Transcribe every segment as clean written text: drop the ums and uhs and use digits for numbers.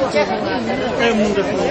É muito bom.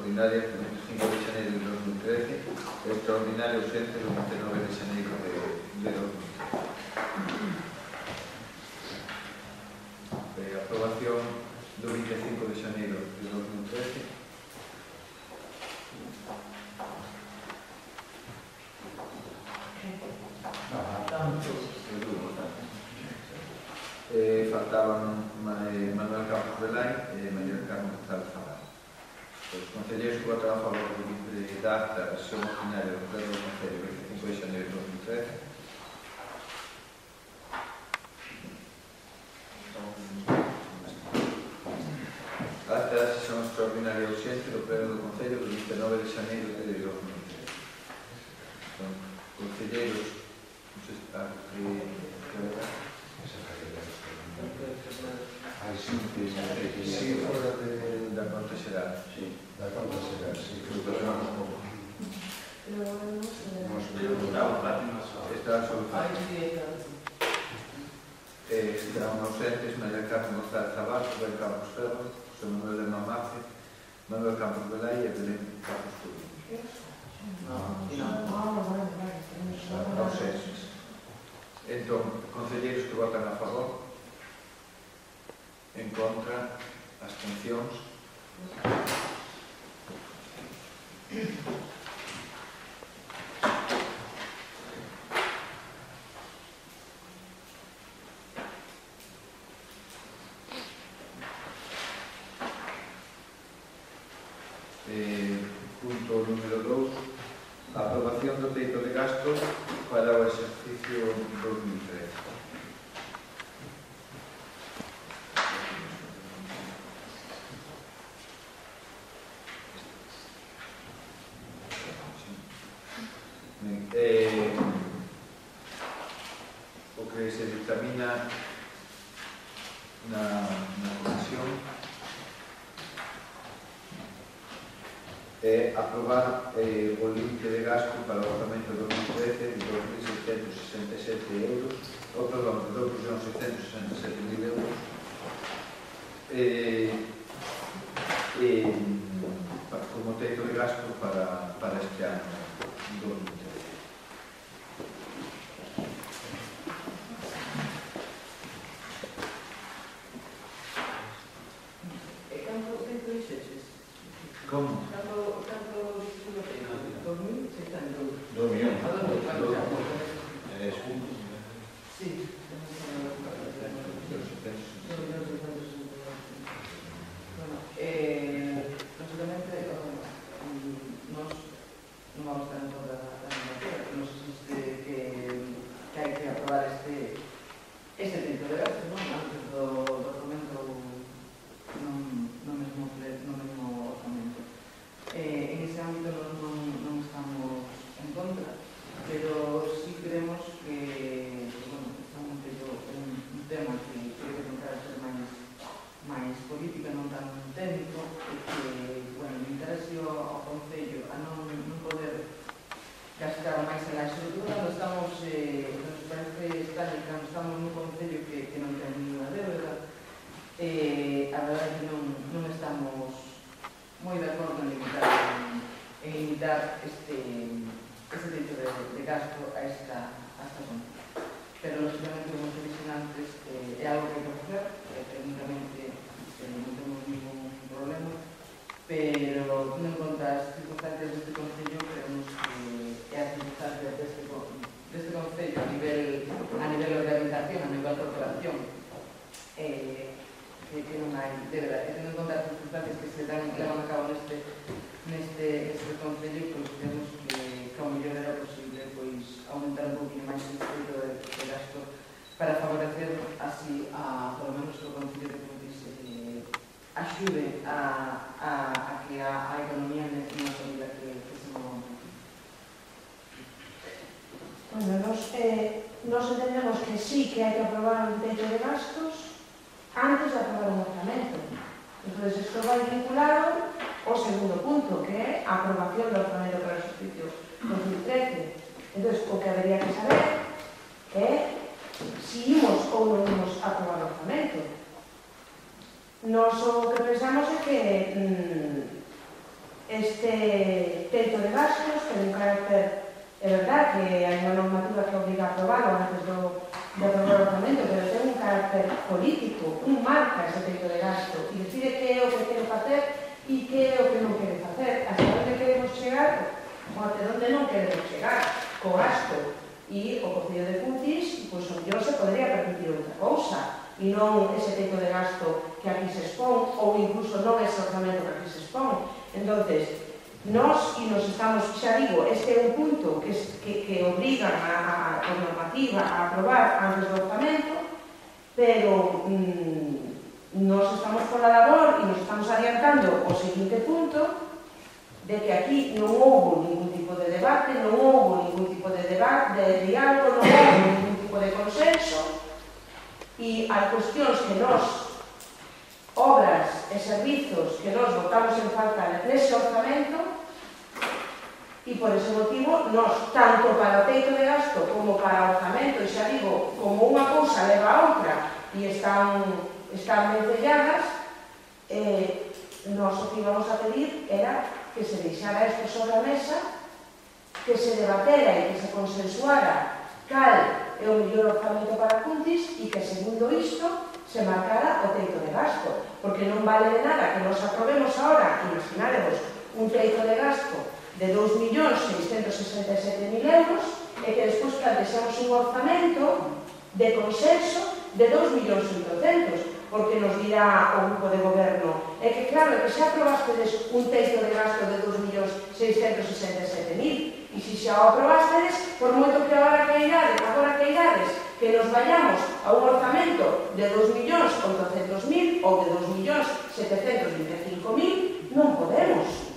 Ordinaria do 25 de xaneiro de 2013 e extraordinaria ausente do 29 de xaneiro de 2013. Aprobación do 25 de xaneiro de 2013. Faltaban Manuel Campos Belay e María Carmen González Zavala. Os concelleiros que votaron a favor da acta da sesión ordinaria do Pleno do Concello do 25 de xaneiro de 2013. A acta da sesión extraordinaria urxente do Pleno do Concello do 29 de xaneiro de 2013. Concelleiros, non sei se está que sí, fora da conta xeral. Sí, da conta xeral, sí. Están solucionados. Están ausentes María Carmen González Zavala, Rubén Campos Ferro, José Manuel de Mamace, Manuel Campos Belay e Belén Campos Turín. Ausentes. Entón, concelleiros que votan a favor, en contra, abstencións. Punto número 2, aprobación do teito de gastos para o exercicio 2013. O que se dictamina na comisión é aprobar o límite de gasto para o orzamento de 2013 de 2.667 euros, ou perdón, de 2.667.000 euros como teito de gasto para este ano 2013. E canto tempo ixe? Como? Canto distribuído? 2.600. 2 millóns. Sí. Lógicamente, nos non vamos a estar en contra da normativa, que nos existe que hai que aprobar este teito de gasto, non? Antes do documento no mesmo orzamento. En ese ámbito non estamos en contra, pero sí creemos que estamos un tema que creo que non quero ser máis política, non tan técnico, e que, limitar así ao Concello a non poder gastar máis en a estrutura, nos parece extraño que cando estamos nun Concello que non ten ninguna débeda. A verdade é que non estamos moi de acordo en limitar este teito de gasto a esta zona. Pero, lógicamente, como se dixen antes, é algo que hai que facer, técnicamente non temos ningún problema, pero, tendo en conta as circunstancias deste Concello, creemos que as circunstancias deste Concello a nivel organización, a nivel corporación, que non hai débeda, e tendo en conta as circunstancias que se levan a cabo neste Concello, pois creemos que ao mellor era posible aumentar un pouquinho máis o teito de gasto para favorecer así polo menos o Concello de Cuntis axude a que a economía non medida que se mova un pouquinho. Nos entendemos que sí que hai que aprobar un teito de gastos antes de aprobar un orzamento. Entón, isto vai vinculado ao segundo punto, que é a aprobación do orzamento para o exercicio 2013. Entón, o que habería que saber é se imos ou non imos aprobar o orzamento. Nos o que pensamos é que este teito de gastos ten un carácter, é verdad que hai unha normativa que obriga a aprobarlo antes de aprobar o orzamento, pero ten un carácter político, marca ese teito de gasto e decide que é o que quere facer e que é o que non quere facer, hasta onde queremos chegar ou até onde non queremos chegar co gasto. E o Concello de Cuntis, pois o mellor se podría permitir outra cousa e non ese teito de gasto que aquí se expón ou incluso non ese orzamento que aquí se expón. Entonces, nos estamos, xa digo, este é un punto que obrigan a normativa a aprobar antes do orzamento, pero nos estamos por la labor e nos estamos adiantando o seguinte punto de que aquí non houve ningún tipo de debate, non houve ningún tipo de diálogo, non houve ningún tipo de consenso e hai cuestións que nos, obras e servizos que nos botamos en falta nese orzamento e por ese motivo nos, tanto para o teito de gasto como para o orzamento, e xa digo, como unha cousa leva a outra e están vencelladas, nos o que íbamos a pedir era que se deixara isto sobre a mesa, que se debatera e que se consensuara cal é o mellor orzamento para Cuntis e que, segundo isto, se marcara o teito de gasto, porque non vale de nada que nos aprobemos ahora, imaginaremos, un teito de gasto de 2.667.000 euros e que despois plantexamos un orzamento de consenso de 2.800.000, porque nos dirá o grupo de goberno é que claro, que xa aprobastedes un teito de gasto de 2.667.000 e se xa o aprobastedes, por moito que agora queirades que nos vayamos a un orzamento de 2.800.000 ou de 2.725.000, non podemos,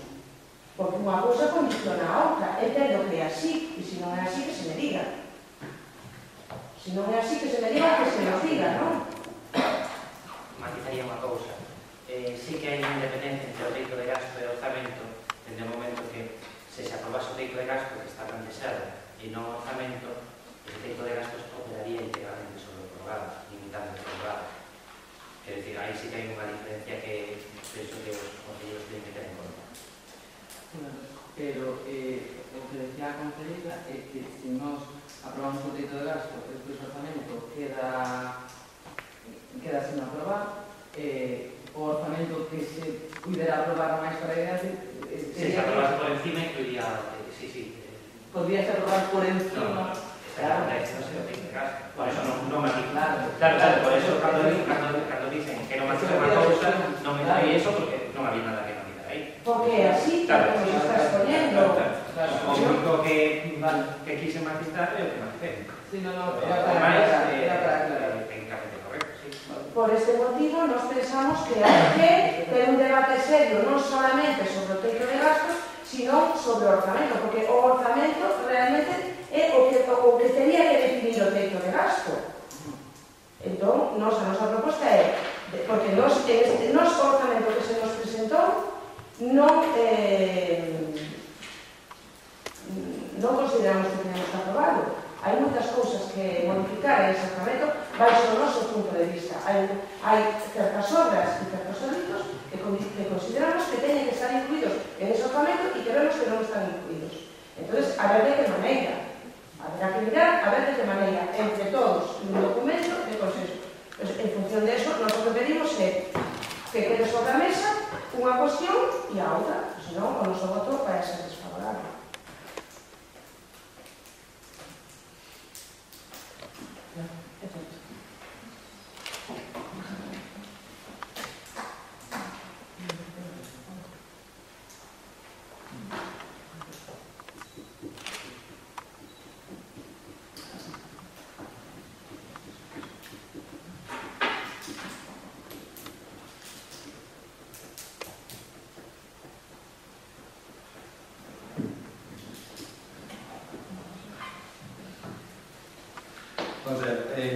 porque unha cousa condiciona a outra. Entendo que é así, e se non é así que se me diga, que se nos diga, non? Matizaría unha cousa. Sí que hai unha independencia entre o teito de gasto e o orzamento, desde o momento que se aprobase o teito de gasto que está plantexado e non o orzamento, ese teito de gastos operaría integralmente sobre o prorrogado, limitando o prorrogado. Quer dizer, aí sí que hai unha diferencia que penso que os concellos tienen que ter en conta. Pero o que decía a concelleira é que se nos aprobamos o teito de gasto e despois o orzamento queda sin aprobar, o orzamento que se puidera aprobar máis para adiante, Se aprobase por encima, incluiría, sí. podríase aprobar por encima. Claro, no se lo tiene caso. Por eso no matiza. Claro, Por eso cuando dicen que no matiza una cousa, non me fai eso porque non había nada que matizar aí. Porque así, tal como se está exponiendo. O único que quise matizar é o que maticé. Sí, no, era para aclarar. Técnicamente correcto, sí. Por este motivo, nos pensamos que hai que ter un debate serio non solamente sobre o teito de gastos, sino sobre o orzamento, porque o orzamento realmente é o que tería que definir o teito de gasto. Entón, a nosa proposta é, porque o orzamento que se nos presentou non consideramos que teníamos que aprobarlo. Hai moitas cousas que modificar en ese orzamento baixo o noso punto de vista. Hai certas obras e certos servizos que consideramos que teñen que estar incluídos en ese orzamento e que vemos que non están incluídos. Entón, a ver de que maneira. Habrá que mirar a ver de que maneira, entre todos, un documento de consenso. Pues, en función de eso, nós o que pedimos é que quede sobre a mesa unha cuestión e a outra, senón o noso voto vai ser desfavorable.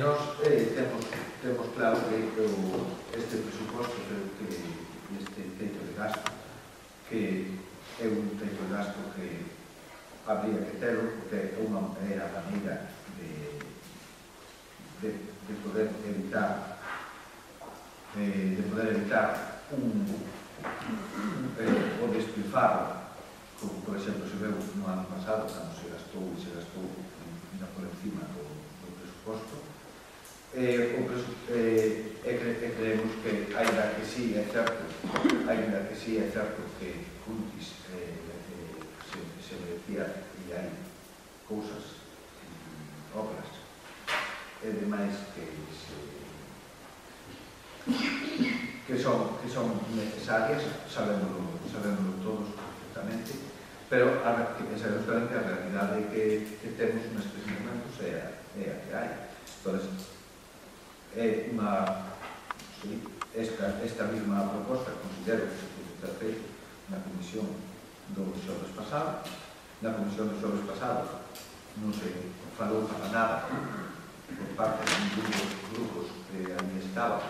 Nós temos claro que este presuposto, que este teito de gasto, que é un teito de gasto que habría que terlo, porque é unha maneira de poder evitar o despilfarro, como por exemplo se veu no ano pasado, cando se gastou ainda por encima do presuposto. Creemos que, ainda que sí é certo que Cuntis se merecía, e hai cousas, obras e demais que son necesarias, sabémoslo todos perfectamente, pero sabemos tamén que a realidade que temos nestes momentos é a que hai. Entón, esta mesma proposta considero que se pode ter feito na comisión do xoves pasado. Na comisión do xoves pasado non se falou para nada por parte de ningún dos grupos que ali estaba,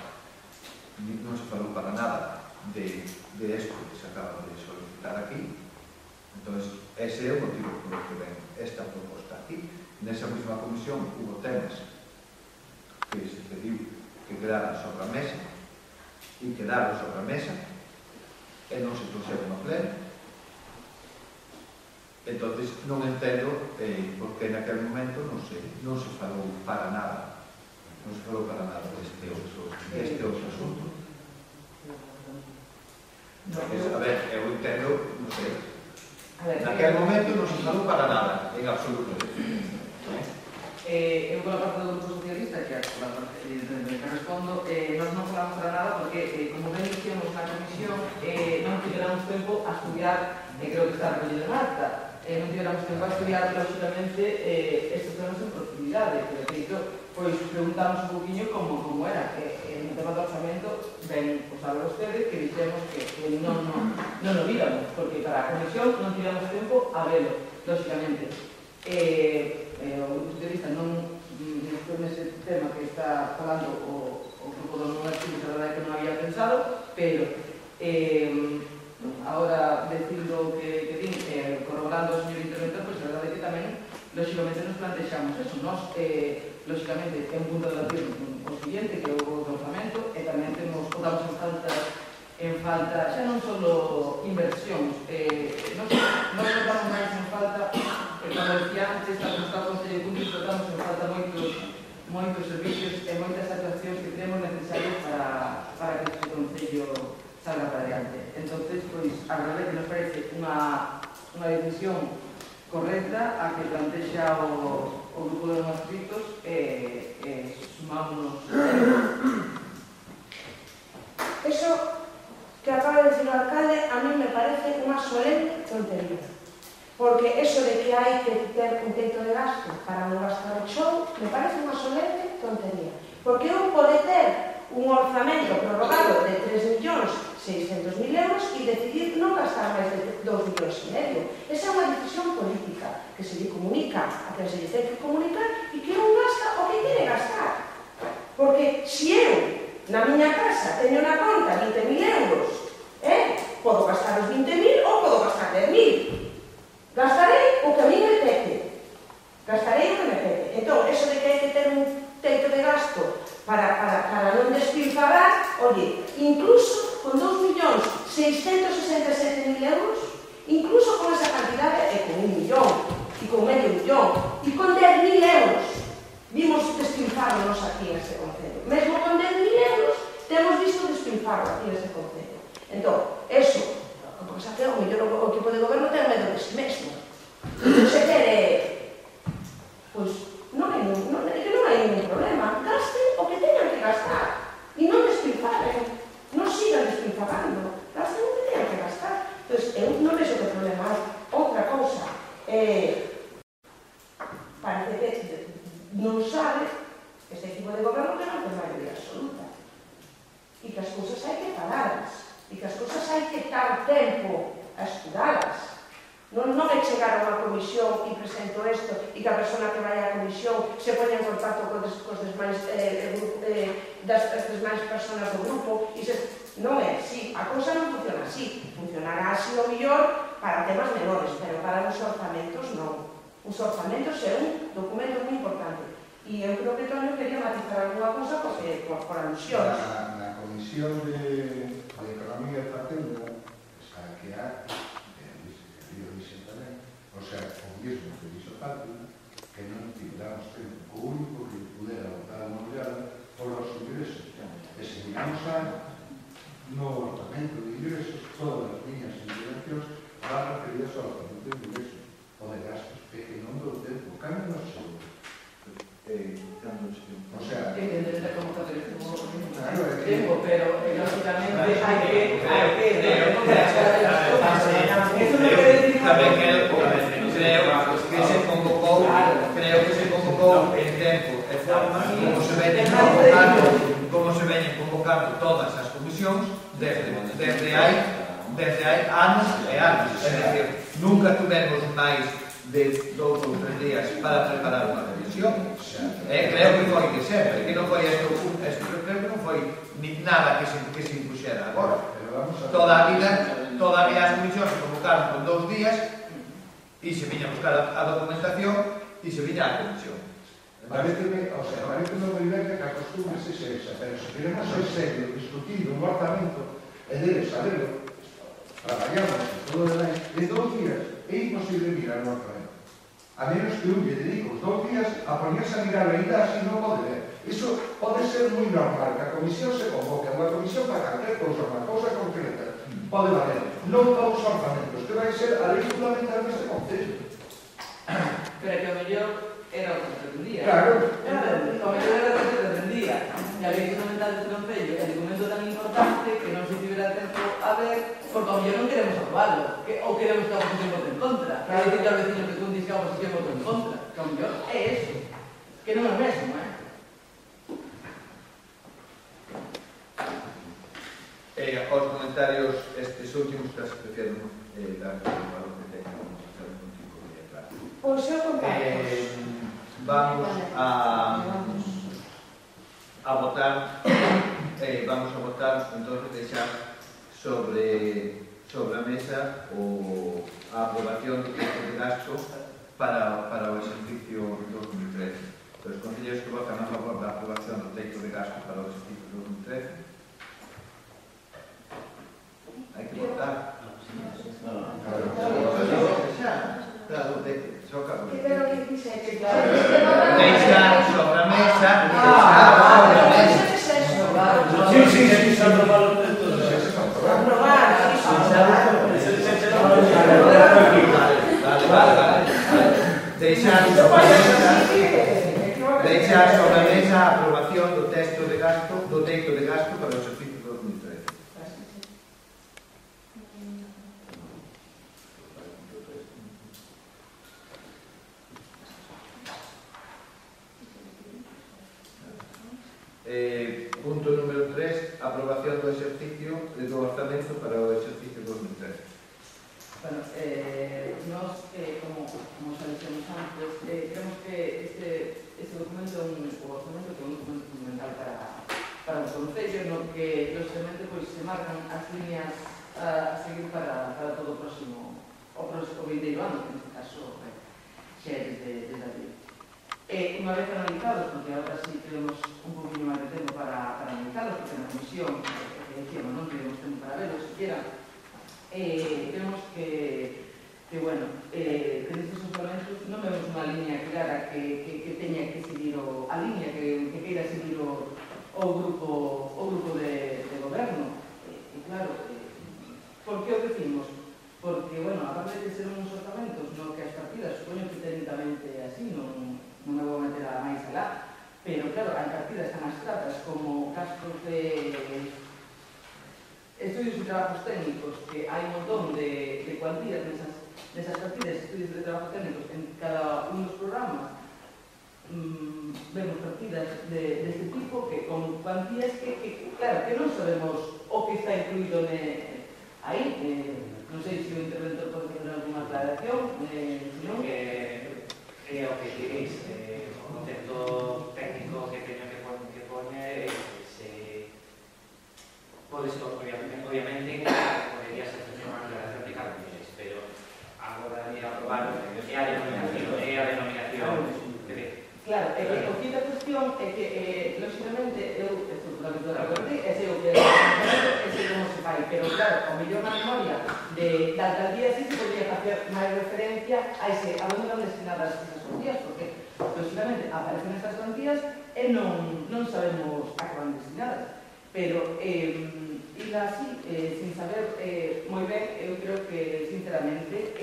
non se falou para nada de isto que se acaba de solicitar aquí. Entón, ese é o motivo por que ven esta proposta aquí. Nesa mesma comisión hubo temas que se pediu que quedaran sobre a mesa e quedaron sobre a mesa e non se trouxeron no pleno. Entón, non entendo porque naquele momento non se falou para nada deste outro asunto. A ver, eu entendo, non sei, naquele momento non se falou para nada, en absoluto. Eu con a parte do Grupo Socialista, que é a parte que respondo, nós non falamos para nada porque, como ben dixemos na comisión, non tivéramos tempo a estudiar, creo que está recollido en acta, non tivéramos tempo a estudiar, lógicamente, estes temas en profundidade, que de feito, pois preguntamos un poquinho como era, que en tema do orzamento, ben, pois saben vostedes, que dixemos que non o víramos, porque para a comisión non tivemos tempo a velo, lógicamente. O Grupo Socialista non nese tema que está falando o Grupo do Non Artigo, a verdade que non había pensado, pero agora dicindo que din, corroborando o señor interventor, pois a verdade que tamén lógicamente nos plantexamos eso. Nos, lógicamente, é un punto de debatir o siguiente, que é o orzamento, e tamén botamos en falta xa non só inversións, nos botamos máis en falta, como decía antes, cando está o Consello de Cuntis, botamos en falta moitos servicios e moitas actuacións que temos necesarias para que este Concello salga para adiante. Entonces, pois, a verdade é que nos parece unha decisión correcta a que plantexa o grupo de non adscritos e sumámonos. Eso que acaba de decir o alcalde a mí me parece unha solemne tontería. Porque eso de que hai que ter un teito de gasto para non gastar o show me parece unha solemne tontería. Porque un pode ter un orzamento prorrogado de 3.600.000 euros e decidir non gastar máis de 2,5 millóns. Esa é unha decisión política que se lle comunica a que se lle ten que comunicar e que non gasta o que quere gastar. Porque se eu na miña casa teño na conta 20.000 euros, podo gastar os 20.000 ou podo gastar 10.000. Gastarei o que a mí me pete. Gastarei o que me pete. Entón, eso de que hai que ter un teito de gasto para non despilfarrar, oye, incluso con 2.667.000 euros, incluso con esa cantidade, e con 1 millón, e con medio millón, e con 10.000 euros, vimos despilfarnos aquí neste concello. Mesmo con 10.000 euros, temos visto despilfarro aquí neste concello. Entón, eso, o que pasa que o mellor o equipo de goberno ten medo de si mesmo. Se quere, pois, non hai ningún problema. Gasten o que teñan que gastar e non despilfarren, non sigan despilfarrando, gasten o que teñan que gastar. Entón, eu non vexo que problema hai. Outra cousa, parece que non sabe este equipo de goberno que non ten maioría absoluta e que as cousas hai que pararlas e que as cousas hai que dar tempo a estudalas. Non é chegar a unha comisión e presento isto e que a persona que vai á comisión se poña en contacto das demais personas do grupo e non é así, a cousa non funciona así. Funcionará así o mellor para temas menores, pero para os orzamentos non. Os orzamentos é un documento moi importante e eu creo que Toño quería matizar alguna cousa porque por alusións. Na Comisión de Economía e Facenda está que há, eu dixen tamén, o sea, o mesmo que dixo Fátima, que non tivéramos tempo, o único que pudera botar unha olhada por os ingresos. E se miramos no orçamento de ingresos, todas as miñas intervencións van referidas ao orçamento de ingresos ou de gastos, que non dou tempo, cambio no seguro. O sea, evidentemente como que tenemos claro, tiempo, pero lógicamente hay que eso no quiere decir tamén creo que se convocou en tempo e forma como se veñen convocando todas as comisións desde hai anos e anos, é dicir, nunca tuvemos máis de 2 ou 3 días para preparar unha revisión. Creo que foi que sempre, que non foi creo que non foi nada que se impuxera agora. Todavía as comisións se convocaron con 2 días e se viña a buscar a documentación e se viña a comisión. Paréceme moi ben que a costumbre se esa, pero se queremos ser serio, discutindo un orzamento e debe saberlo, traballamos todo demais, en 2 días é imposible mirar o orzamento. A menos que un lle dedico os 2 días a ponerse a mirar ainda así non pode ver. Iso pode ser moi normal, que a comisión se convoque, unha comisión para calquer cousa, unha cousa concreta, pode valer. Non para os orzamentos, que vai ser a lei fundamental deste concello. pero que o mellor era o que pretendía. Claro. O mellor era o que pretendía. E a lei fundamental deste concello é un documento tan importante que non se tivera tempo a ver, porque ao mellor non queremos aprobarlo, ou queremos que a oposición vote en contra. Para dicir aos vecinos que tú dices que a oposición vote en contra. Que ao mellor é eso. Que non é o mesmo, Os comentarios estes últimos que as prefiero dar algo que tenga un tipo de claro. Pois eu comparto. Vamos a votar entonces deixar sobre a mesa a aprobación do texto de gasto para o exercicio 2013. Os concelleiros que votan a favor da aprobación do texto de gasto para o exercicio 2013 hai que votar. Pero que dice que Deixar sobre a mesa. Sí, se aprobado o texto. punto número 3, aprobación do exercicio do orzamento para o exercicio 2013. Bueno, nos, como xa dixemos antes, creemos que este documento é un orzamento que é un documento fundamental para o Concello, no que, lógicamente, se marcan as líneas a seguir para todo o próximo, o vindeiro ano, que neste caso xa é desde abril. Unha vez analizados, porque agora sí tenemos un poquinho máis de tempo para analizados, porque na comisión, que decíamos, non tivemos tempo para verlos siquiera, vemos que bueno, que nestes orzamentos non vemos unha línea clara que teña que seguir a línea que queira seguir o grupo de goberno. E claro, por que o decimos? Porque, bueno, aparte de ser uns orzamentos no que as partidas, supoño que técnicamente así, non me vou meter a máis alá, pero claro, as partidas están abstratas como gastos de estudios e trabajos técnicos, que hai un montón de cuantías nesas partidas de estudios de trabajos técnicos en cada un dos programas. Vemos partidas deste tipo que con cuantías que claro, que non sabemos o que está incluído aí. Non sei se o interventor pode fazer alguna aclaración, senón creo que diréis o concepto técnico que teño que poñer podes, obviamente, podería ser unha aclaración de cada mes, pero agora de aprobar é a denominación. Claro, o que da cuestión é que, lógicamente, eu estou totalmente de acordo, e sei o que é o concepto, e sei como se fai, pero claro, o mellor na memoria da alcaldía sí se podría facer máis referencia a onde van destinadas esas cuantías, porque, lógicamente, aparecen estas cuantías e non sabemos a que van destinadas. Pero, ir así, sin saber moi ben, eu creo que, sinceramente,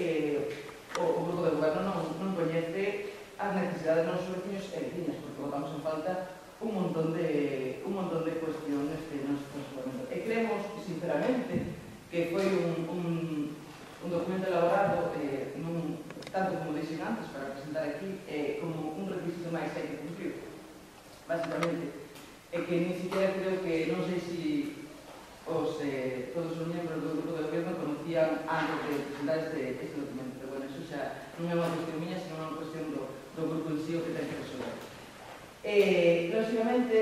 o grupo de goberno non coñece as necesidades dos nosos veciños e veciñas, porque botamos en falta un montón de cuestiones que nos transformamos. E creemos, sinceramente, que foi un documento elaborado, tanto como dixen antes, para presentar aquí, como un requisito máis que hai que cumplir. Básicamente, é que ni siquiera creo que, non sei se todos os membros do grupo de goberno conocían antes de presentar este documento, pero bueno, eso xa non é unha cuestión miña, senón unha cuestión do grupo en sí o que ten que resolver. Lógicamente,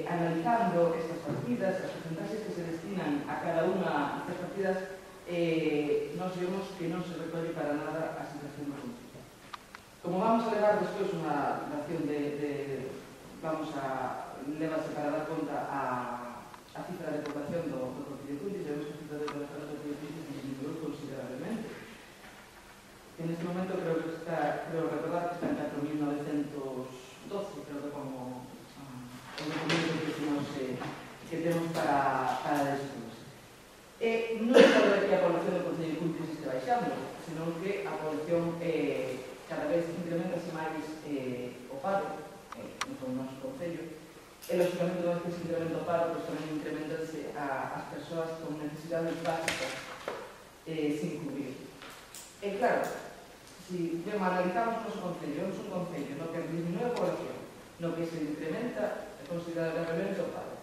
analizando estas partidas, as porcentaxes que se destinan a cada unha destas partidas, nos vemos que non se recolle para nada a situación do Concello. Como vamos a levar despois unha relación vamos a levarse para dar conta a cifra de población do Concello de Cuntis, vemos que a cifra de población do Concello de Cuntis disminuiu considerablemente. En este momento creo recordar que está en 4.912, creo que como o documento que temos para despois. Non é só que a población do Concello de Cuntis este baixando, senón que a población cada vez incrementase máis o paro no noso Concello. E, lógicamente, unha vez que se incrementa o paro, tamén incrementanse as persoas con necesidades básicas sin cubrir. E, claro, se analizamos o noso Concello, vemos un Concello no que disminúe a población, no que se incrementa considerablemente o paro,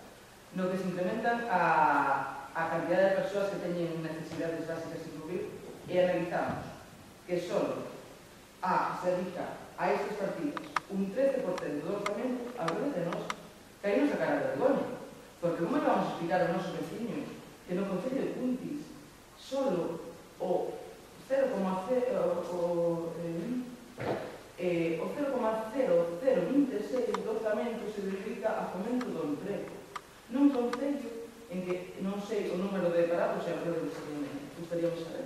no que se incrementan a cantidad de persoas que teñen necesidades básicas sin cubrir, e analizamos que só se dedica a estes partidos un 13% do orzamento, a verdade de nós, caímos a cara de vergoña, porque como vamos a explicar aos nosos veciños que no Concello de Cuntis solo o 0,026 do orzamento se dedica a fomento do emprego. Nun Concello en que non sei o número de parados e a verdade que gustaríamos saber,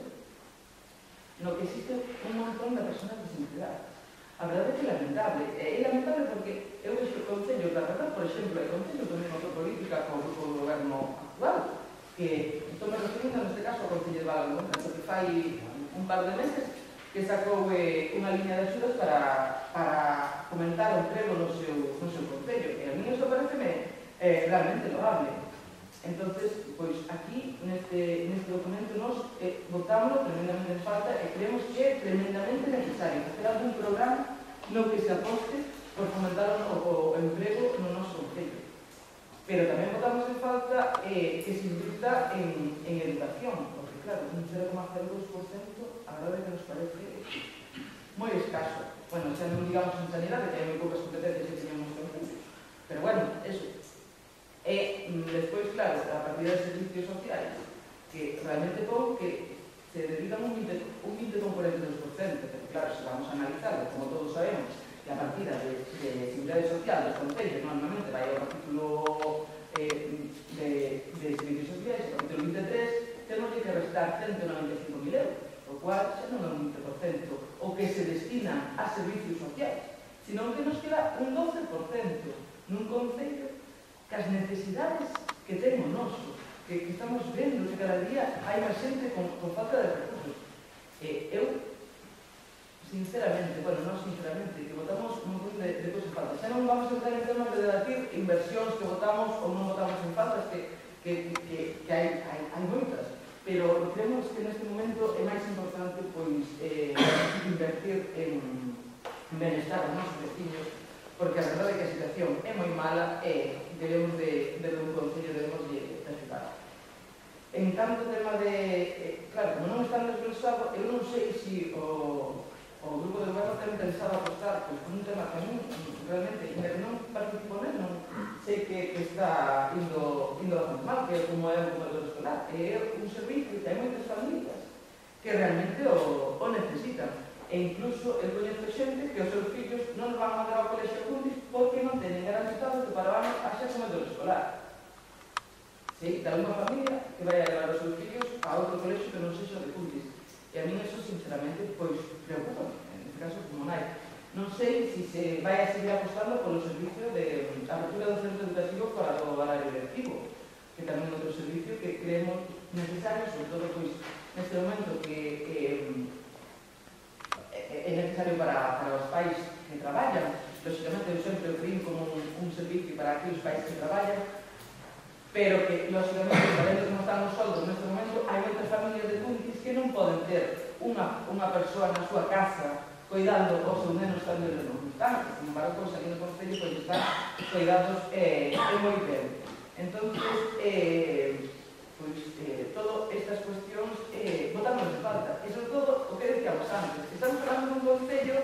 no que existe un montón de personas desempleadas. A verdade é que é lamentable. É lamentable porque eu vexo o Concello da verdade, por exemplo, o Concello tamén outra política con o grupo do goberno actual, que estou me referindo neste caso ao Concello de Valladolid, que fai un par de meses que sacou unha liña de axudas para fomentar o emprego no seu Concello. E a mí isto pareceme realmente loable. Entonces, pois aquí, neste documento, nos botámoslo tremendamente en falta e creemos que é tremendamente necesario facer algún programa no que se aposte por fomentar o emprego no noso Concello. Pero tamén votamos en falta que se invierta en educación, porque claro, un 0,02% a verdade que nos parece moi escaso. Bueno, xa non digamos en sanidade, que hai moi poucas competencias que teñamos conjuntos, pero bueno, eso. E despois, claro, a partida de servicios sociais, que realmente pon que se dedican un 20,42%, pero claro, se vamos a analizarlo, como todos sabemos, que a partida de seguridade social dos concellos normalmente vai ao capítulo de servicios sociais, o capítulo 23, temos que restar 195.000 euros, o cual xa non é un 20% o que se destina a servicios sociais, sino que nos queda un 12% nun concello que as necesidades que ten o noso, que estamos vendo que cada día hai máis xente con falta de recursos. Eu, sinceramente, que votamos un montón de cosas faltas. Xa non vamos a entrar en temas de debatir inversións que votamos ou non votamos en faltas, que hai moitas, pero creemos que neste momento é máis importante invertir en benestar os nosos veciños, porque a verdade é que a situación é moi mala e debemos de un concello, debemos de aceptar. En tanto tema de... claro, como non está desglosado, eu non sei se o grupo de goberno ten pensado apostar por un tema que a mí realmente, que non participo nel, non sei que está indo bastante mal, que é como é o comedor escolar. É un servicio que hai moitas familias que realmente o necesitan. E incluso eu coñezo xente que os seus fillos non van a mandar ao colexio Cundis porque non teñen garantizado que para o ano haxa comedor escolar. Sí, de alguma familia que vai a levar os seus fillos a outro colexio que non sexa de Cundis. E a mí eso, sinceramente, pois preocupa, en este caso, como nai. Non sei se se vai a seguir apostando polo servicio de apertura do centro educativo para o horario lectivo, que tamén é outro servicio que creemos necesario, sobre todo, pois, neste momento que é necesario para os pais que traballan. Lógicamente, eu sempre o creí como un servicio para aqueles pais que traballan, pero que, lógicamente, sabendo como están os soldos neste momento, hai moitas familias de Cundis que non poden ter unha persoa na súa casa cuidando os seus nenos cando eles non están. Sin embargo, pois, aquí no Concello, pois, están cuidados moi ben. Entón, todas estas cuestións botamos en falta. E, sobre todo, o que decíamos antes, estamos falando dun Concello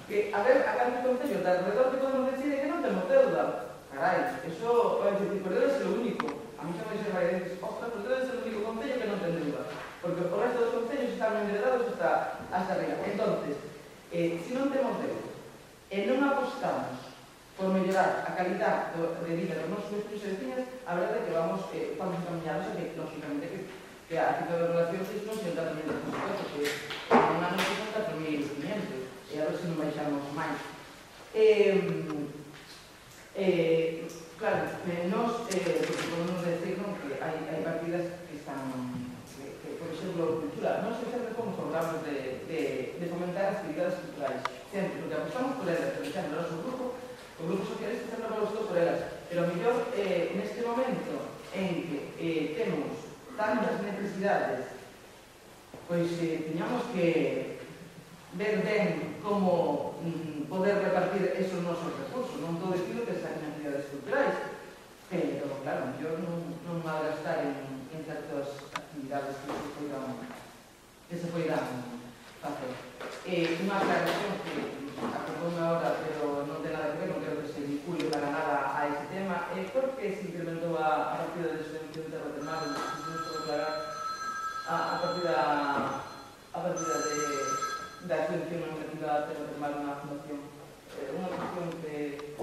que, a ver, a cada Concello de alrededor que podemos decir que non temos deuda. Carai, eso, é dicir, pero debe ser o único. A mí xa me dixen varias veces, ostras, pero debe ser o único concello que non ten deuda, porque o resto dos concellos están enderedados hasta arriba. Entonces, se non temos deuda e non apostamos por mellorar a calidad de vida dos nosos vecinos e vecinas, a verdade é que vamos encaminhados a que, lógicamente, que a cifra de relación non se entra tamén de presupuesto, que un ano son 4.500, e a ver se non baixamos máis. Claro, nos podemos decir que hai partidas que están, por exemplo, cultura. Nos sempre como programas de fomentar actividades culturales, sempre, porque apostamos por elas. Por exemplo, o Grupo Socialista sempre apostó por elas, pero mellor neste momento en que temos tantas necesidades, pois teñamos que ver ben como poder repartir esos nosos recursos. Non estou dicindo que saquen actividades culturais, pero, claro, yo non malgastar en certas actividades que se poidan facer. Unha aclaración que acordoume ahora, pero non ten nada que ver, non creo que se vincule para nada a ese tema, é porque se incrementou a partida de subvención de terratermal, non se aclarar a partida da subvención negativa terratermal na fundación. Unha cuestión que...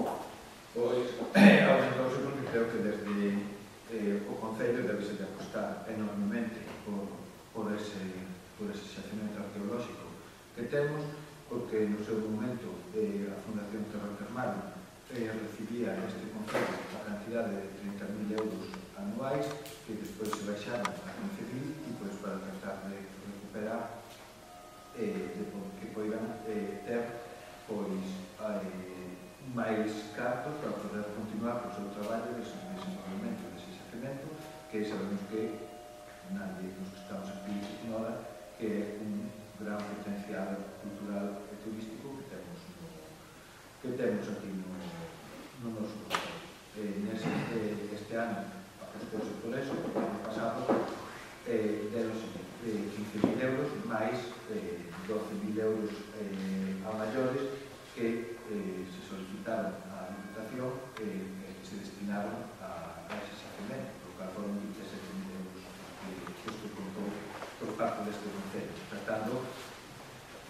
Pois, ausentouse porque creo que desde o Concello debese de apostar enormemente por ese xacemento arqueolóxico que temos, porque no seu momento a Fundación Terratermal recibía neste Concello a cantidade de 30.000 euros anuais que despois se baixaron a concebir e pois para tratar de recuperar que poidan ter pois máis cartos para poder continuar co seu traballo de desenvolvemento dese xacemento, que sabemos que nadie dos que estamos aquí ignora que é un gran potencial cultural e turístico que temos aquí no noso concello. Neste parte deste concello, tratando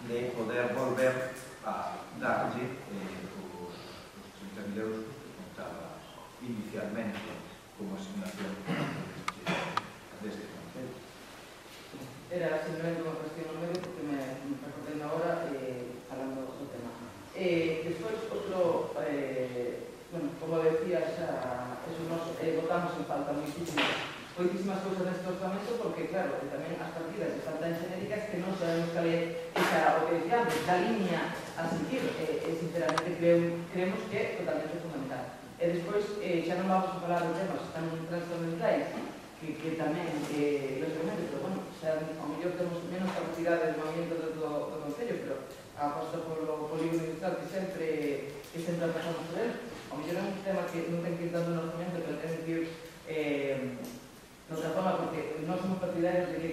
de poder volver a darlle os 30.000 euros que contaba inicialmente como asignación deste concello. Era simplemente unha cuestión no medio porque me recordei na hora falando do tema. Despois, outro, bueno, como decía, eso nos votamos en falta moitísimas cousas neste orzamento porque, claro, tamén as partidas están tan genéricas que non sabemos cal é esa, o que decíamos, da línea a seguir. Sinceramente, creemos que é totalmente fundamental. E despois, xa non vamos a falar de temas tan transcendentais que tamén, lógicamente, pero bueno, xa ao mellor temos menos capacidade de movimento do Concello, pero a aposta polo polígono industrial que sempre pasamos por él, ao mellor é un tema que non ten que ir dando no orzamento, pero ten que ir noutra forma, porque non somos partidarios de que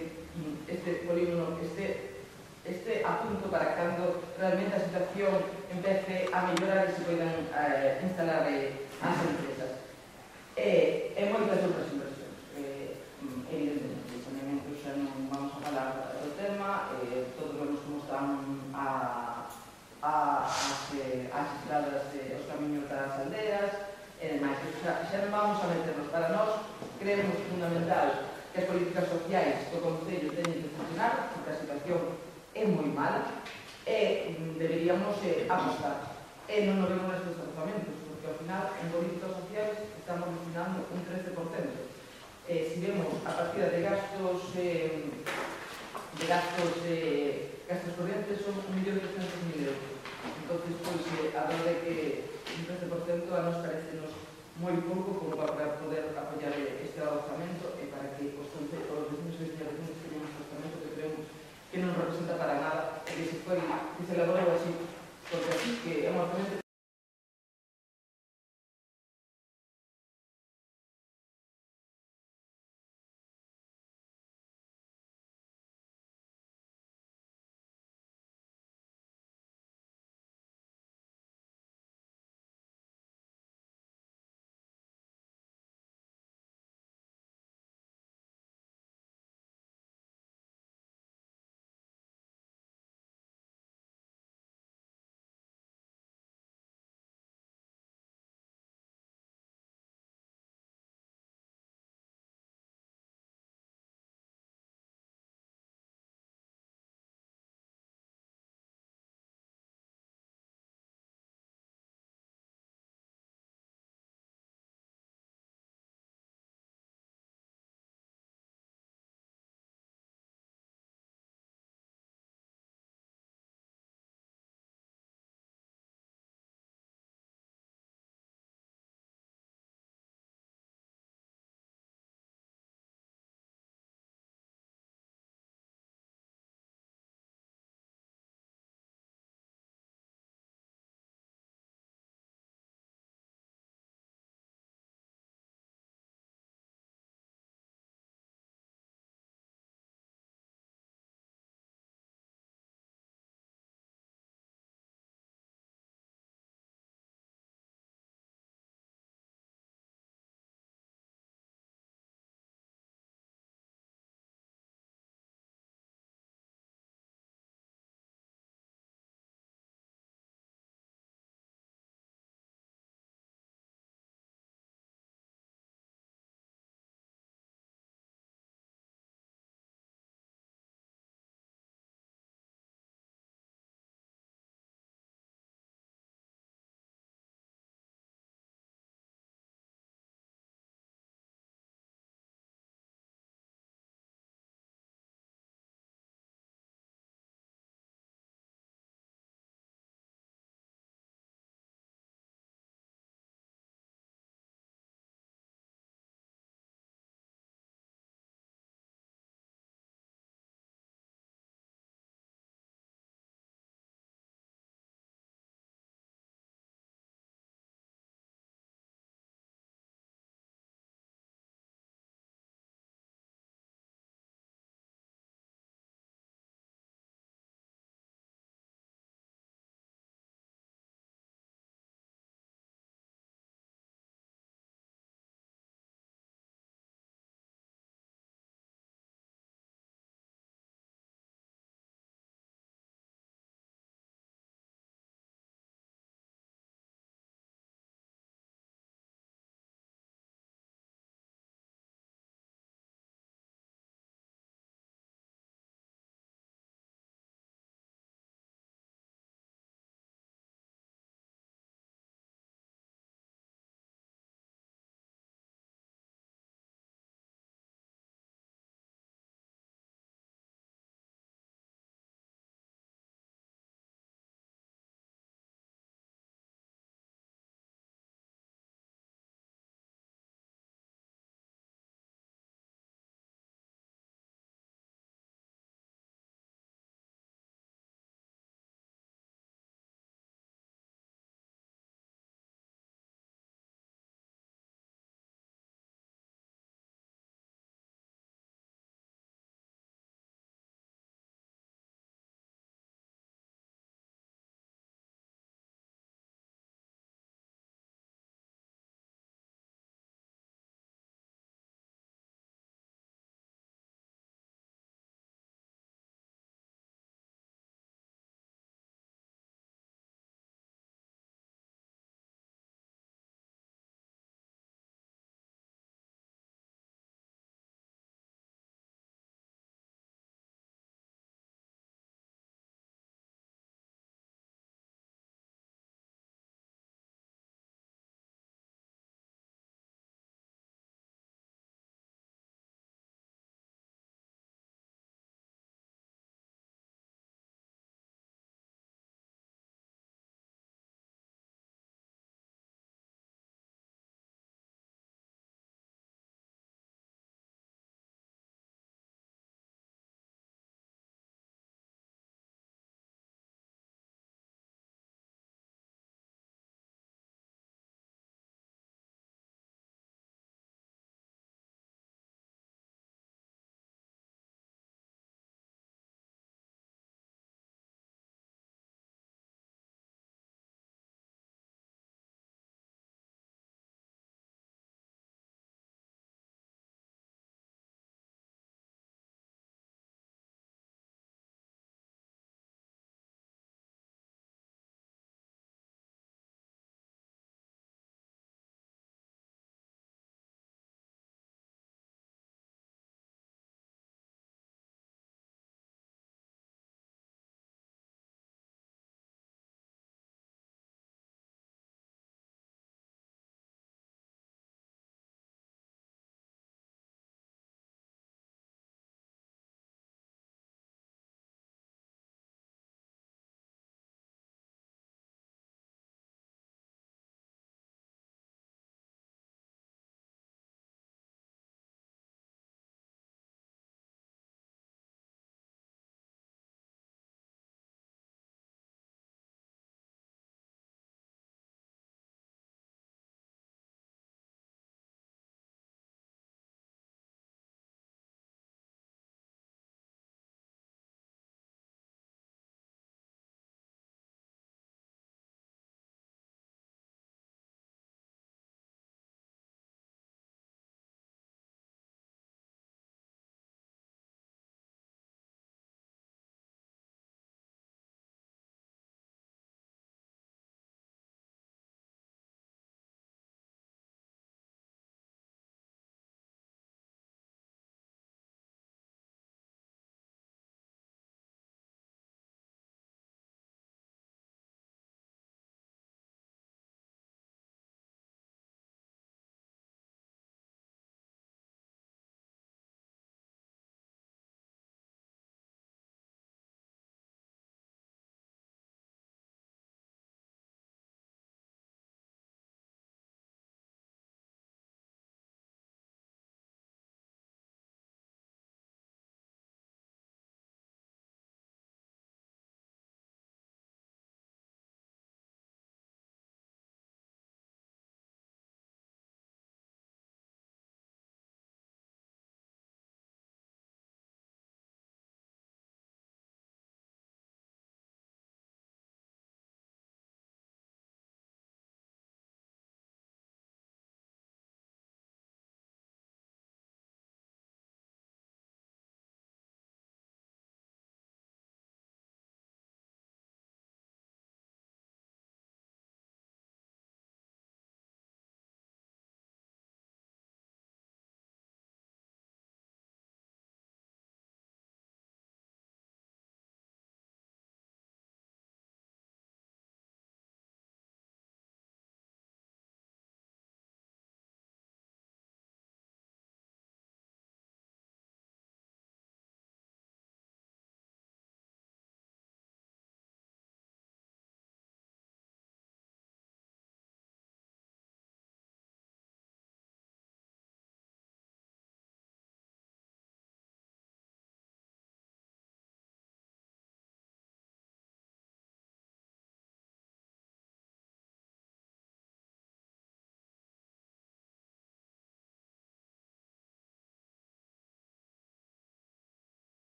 este polígono este apunto para cando realmente a situación empece a mellorar e se poidan instalar as empresas. E moitas outras inversións. Evidentemente, o saneamento xa non vamos a falar do tema, todos vemos como están as estradas, os camiños das aldeas, e demais. Xa non vamos a meternos. Para nós, creemos fundamental que as políticas sociais do Concello teñen que funcionar, porque a situación é moi mala, e deberíamos apostar. E non nos vemos nestes orzamentos, porque ao final, en políticas sociais, estamos destinando un 13%. Si vemos a partida de gastos corrientes son 1.300.000 euros. Entonces, pois, a verdade é que un 13% a nos parece moi pouco como para poder apoiar este orzamento e para que os vecinos e vecinas teñan un orzamento que creemos que non representa para nada e que se elaborou así, porque así que é un orzamento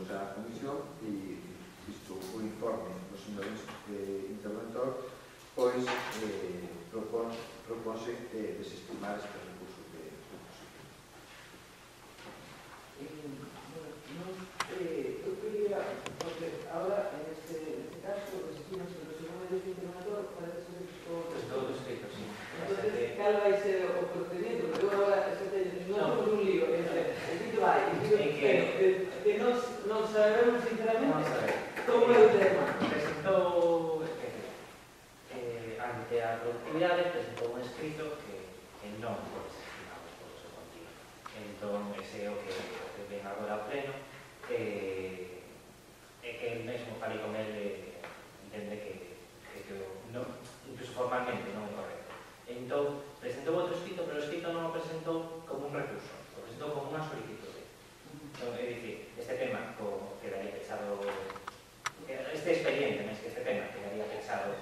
someteremos á comisión e visto o informe do señor interventor, pois proponse desestimar este recurso de oposición. Eu quería, porque ahora en este caso, desestimos que o segundo de interventor parece ser que Todo escrito, sí. entonces, cal vai ser o procedimiento? Porque eu agora non somos un lío, aquí te vai, que non sabemos sinceramente como é o tema. Presentou ante a productividade, presentou un escrito que non foi desestimado por o seu contigo. Entón, ese é o que ven agora ao pleno, e que el mesmo, tal e como ele entende que incluso formalmente non é correcto. Entón, presentou outro escrito, pero o escrito non o presentou como un recurso, o presentou como unha solicitude. Entón, é dicir, este tema quedaría pechado, este expediente, máis que este tema, quedaría pechado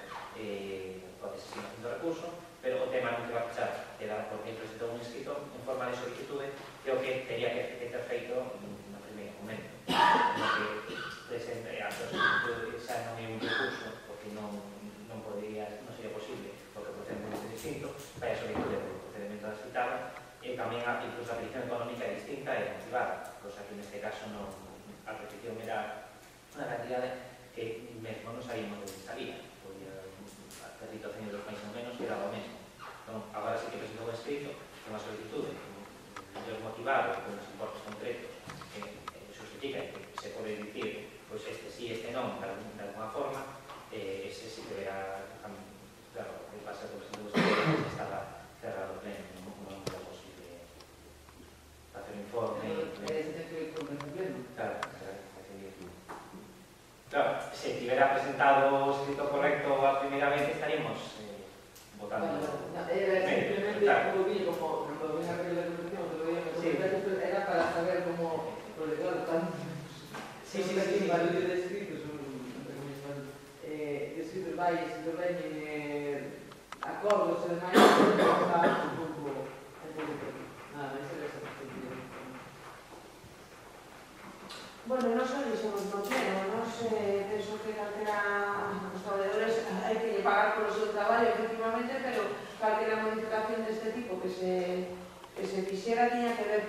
por desestimación do recurso, pero o tema non que va a pechar queda porque presentou un escrito en forma de solicitude que o que teria que ter feito no primeiro momento. No que presente a solicitude xa non é un recurso, porque non sería posible, porque o procedimento é distinto, vai a solicitude por procedimento da citada, e tamén incluso a petición económica é distinta e motivada, cosa que neste caso a petición era unha cantidade que mesmo non sabíamos de onde salía, podía a territorio dos máis ou menos quedaba o mesmo. Entón, agora sí que presentou un escrito, unha solicitude, motivado con os importes concretos, que justifica que se pode dicir, pois este sí, este non, de alguna forma, ese sí que verá, claro, que pasa con o escrito, estaba cerrado pleno, non era posible facer un informe. Ese ten que ir con el pleno. Claro, se tivera presentado o escrito correcto a primeira vez, estaríamos votando. Era simplemente como vi, como lo ven a ver la conversación, era para saber cómo, porque claro, tantos varios de escritos, escritos vais, se veñen acordos e demais, está un pouco nada, máis era esa perspectiva. Bueno, non só dixemos no pleno, non penso que calquera os traballadores hai que pagar polo seu traballo, efectivamente, pero calquera modificación deste tipo que se fixera tiña que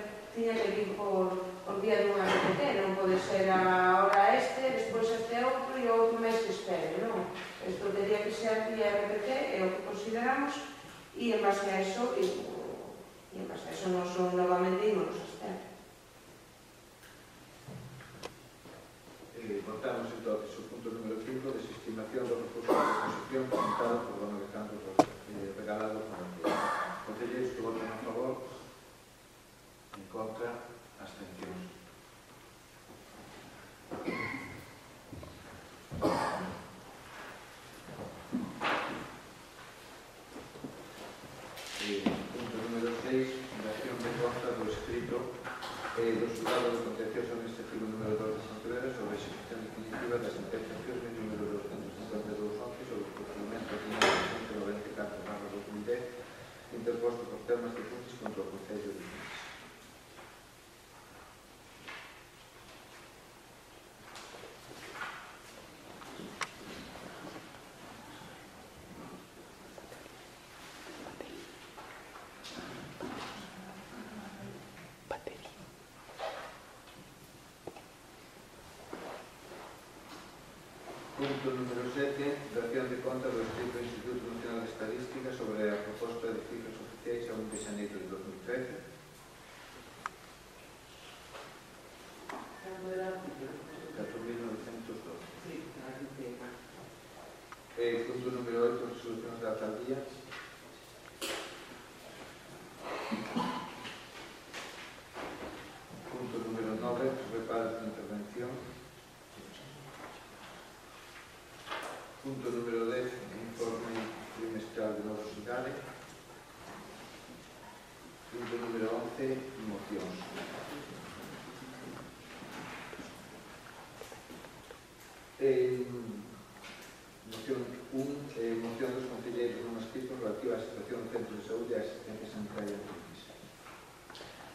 vir por vía dunha RPT, non pode ser ahora despois este outro e o outro mes que espere, non? Isto teria que ser vía RPT, é o que consideramos, e en base a eso, nos novamente ímonos a estar. Votamos entonces o punto número 5, desestimación do recurso de oposición presentado por Don Alejandro regalado por el concelleiros que votan a favor, en contra, abstencións. Punto número 6, dación de conta do escrito do xulgado do contencioso administrativo número 2 de Pontevedra sobre a execución definitiva da sentencia firme número 252/11 sobre o procedimento de 1994/2010 interposto por temas de puntos contra o Concello de Inés. Punto número 7, dación de conta do escrito do Instituto Nacional de Estadística sobre a proposta de cifras oficiais a 1 de xaneiro de 2013. Cando era? 4.912. Sí, aquí tema. Punto número 8, resolucións da alcaldía. Punto número 9, reparos de intervención. Punto número 10, informe trimestral de morosidade. Punto número 11, mocións. Moción 1, moción dos concelleiros non escritos relativa á situación do centro de saúde e a asistencia sanitaria de Luís.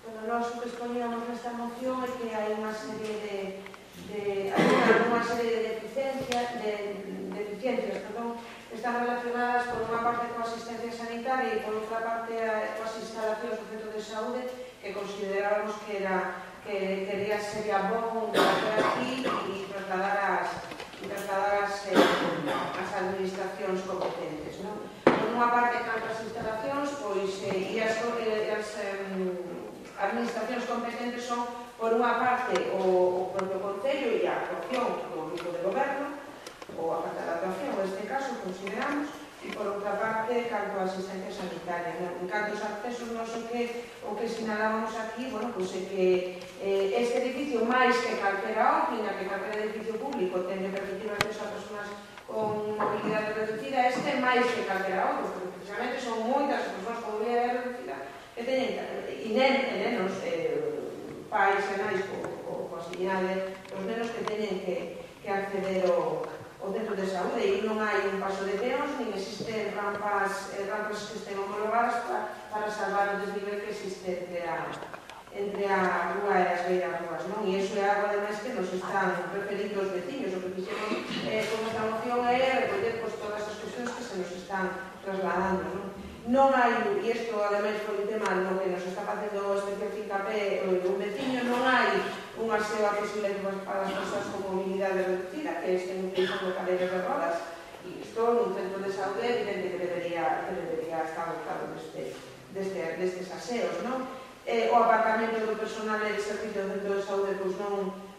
Bueno, nós o que exponíamos nesta moción é que hai unha serie de unha serie de deficiencias que están relacionadas por unha parte coa asistencia sanitaria e por outra parte coas instalacións do centro de saúde que considerábamos que sería bon trazer aquí e trasladar as administracións competentes. Por unha parte, canto as instalacións, e as administracións competentes son, por unha parte, o propio Concello e a actuación do grupo de goberno, ou a falta de actuación, neste caso, consideramos, e por outra parte, canto a asistencia sanitaria. En canto aos accesos, o que sinalábamos aquí, é que este edificio, máis que calquera oficina, que calquera edificio público, ten que permitir o acceso a personas con mobilidade reducida, este máis que calquera outro, porque precisamente son moitas as persoas con mobilidade reducida que teñen, e nenos, pais e nais coa señale, os nenos que teñen que acceder ao centro de saúde e non hai un paso de peóns, nin existen rampas que estén homologadas para salvar o desnivel que existe entre a rúa e as beiras rúas, non? E iso é algo, ademais, que nos están referindo os veciños. O que fixemos con esta moción é recoller todas as cuestións que se nos están trasladando, non? Non hai, e isto ademais foi un tema no que nos está facendo especial fincapé un veciño, non hai un aseo accesible para as persoas con mobilidade reducida que estén utilizando cadeiras de rodas, e isto nun centro de saúde evidente que debería estar dotado destes aseos, non? O aparcamento do personal e de servicio do centro de saúde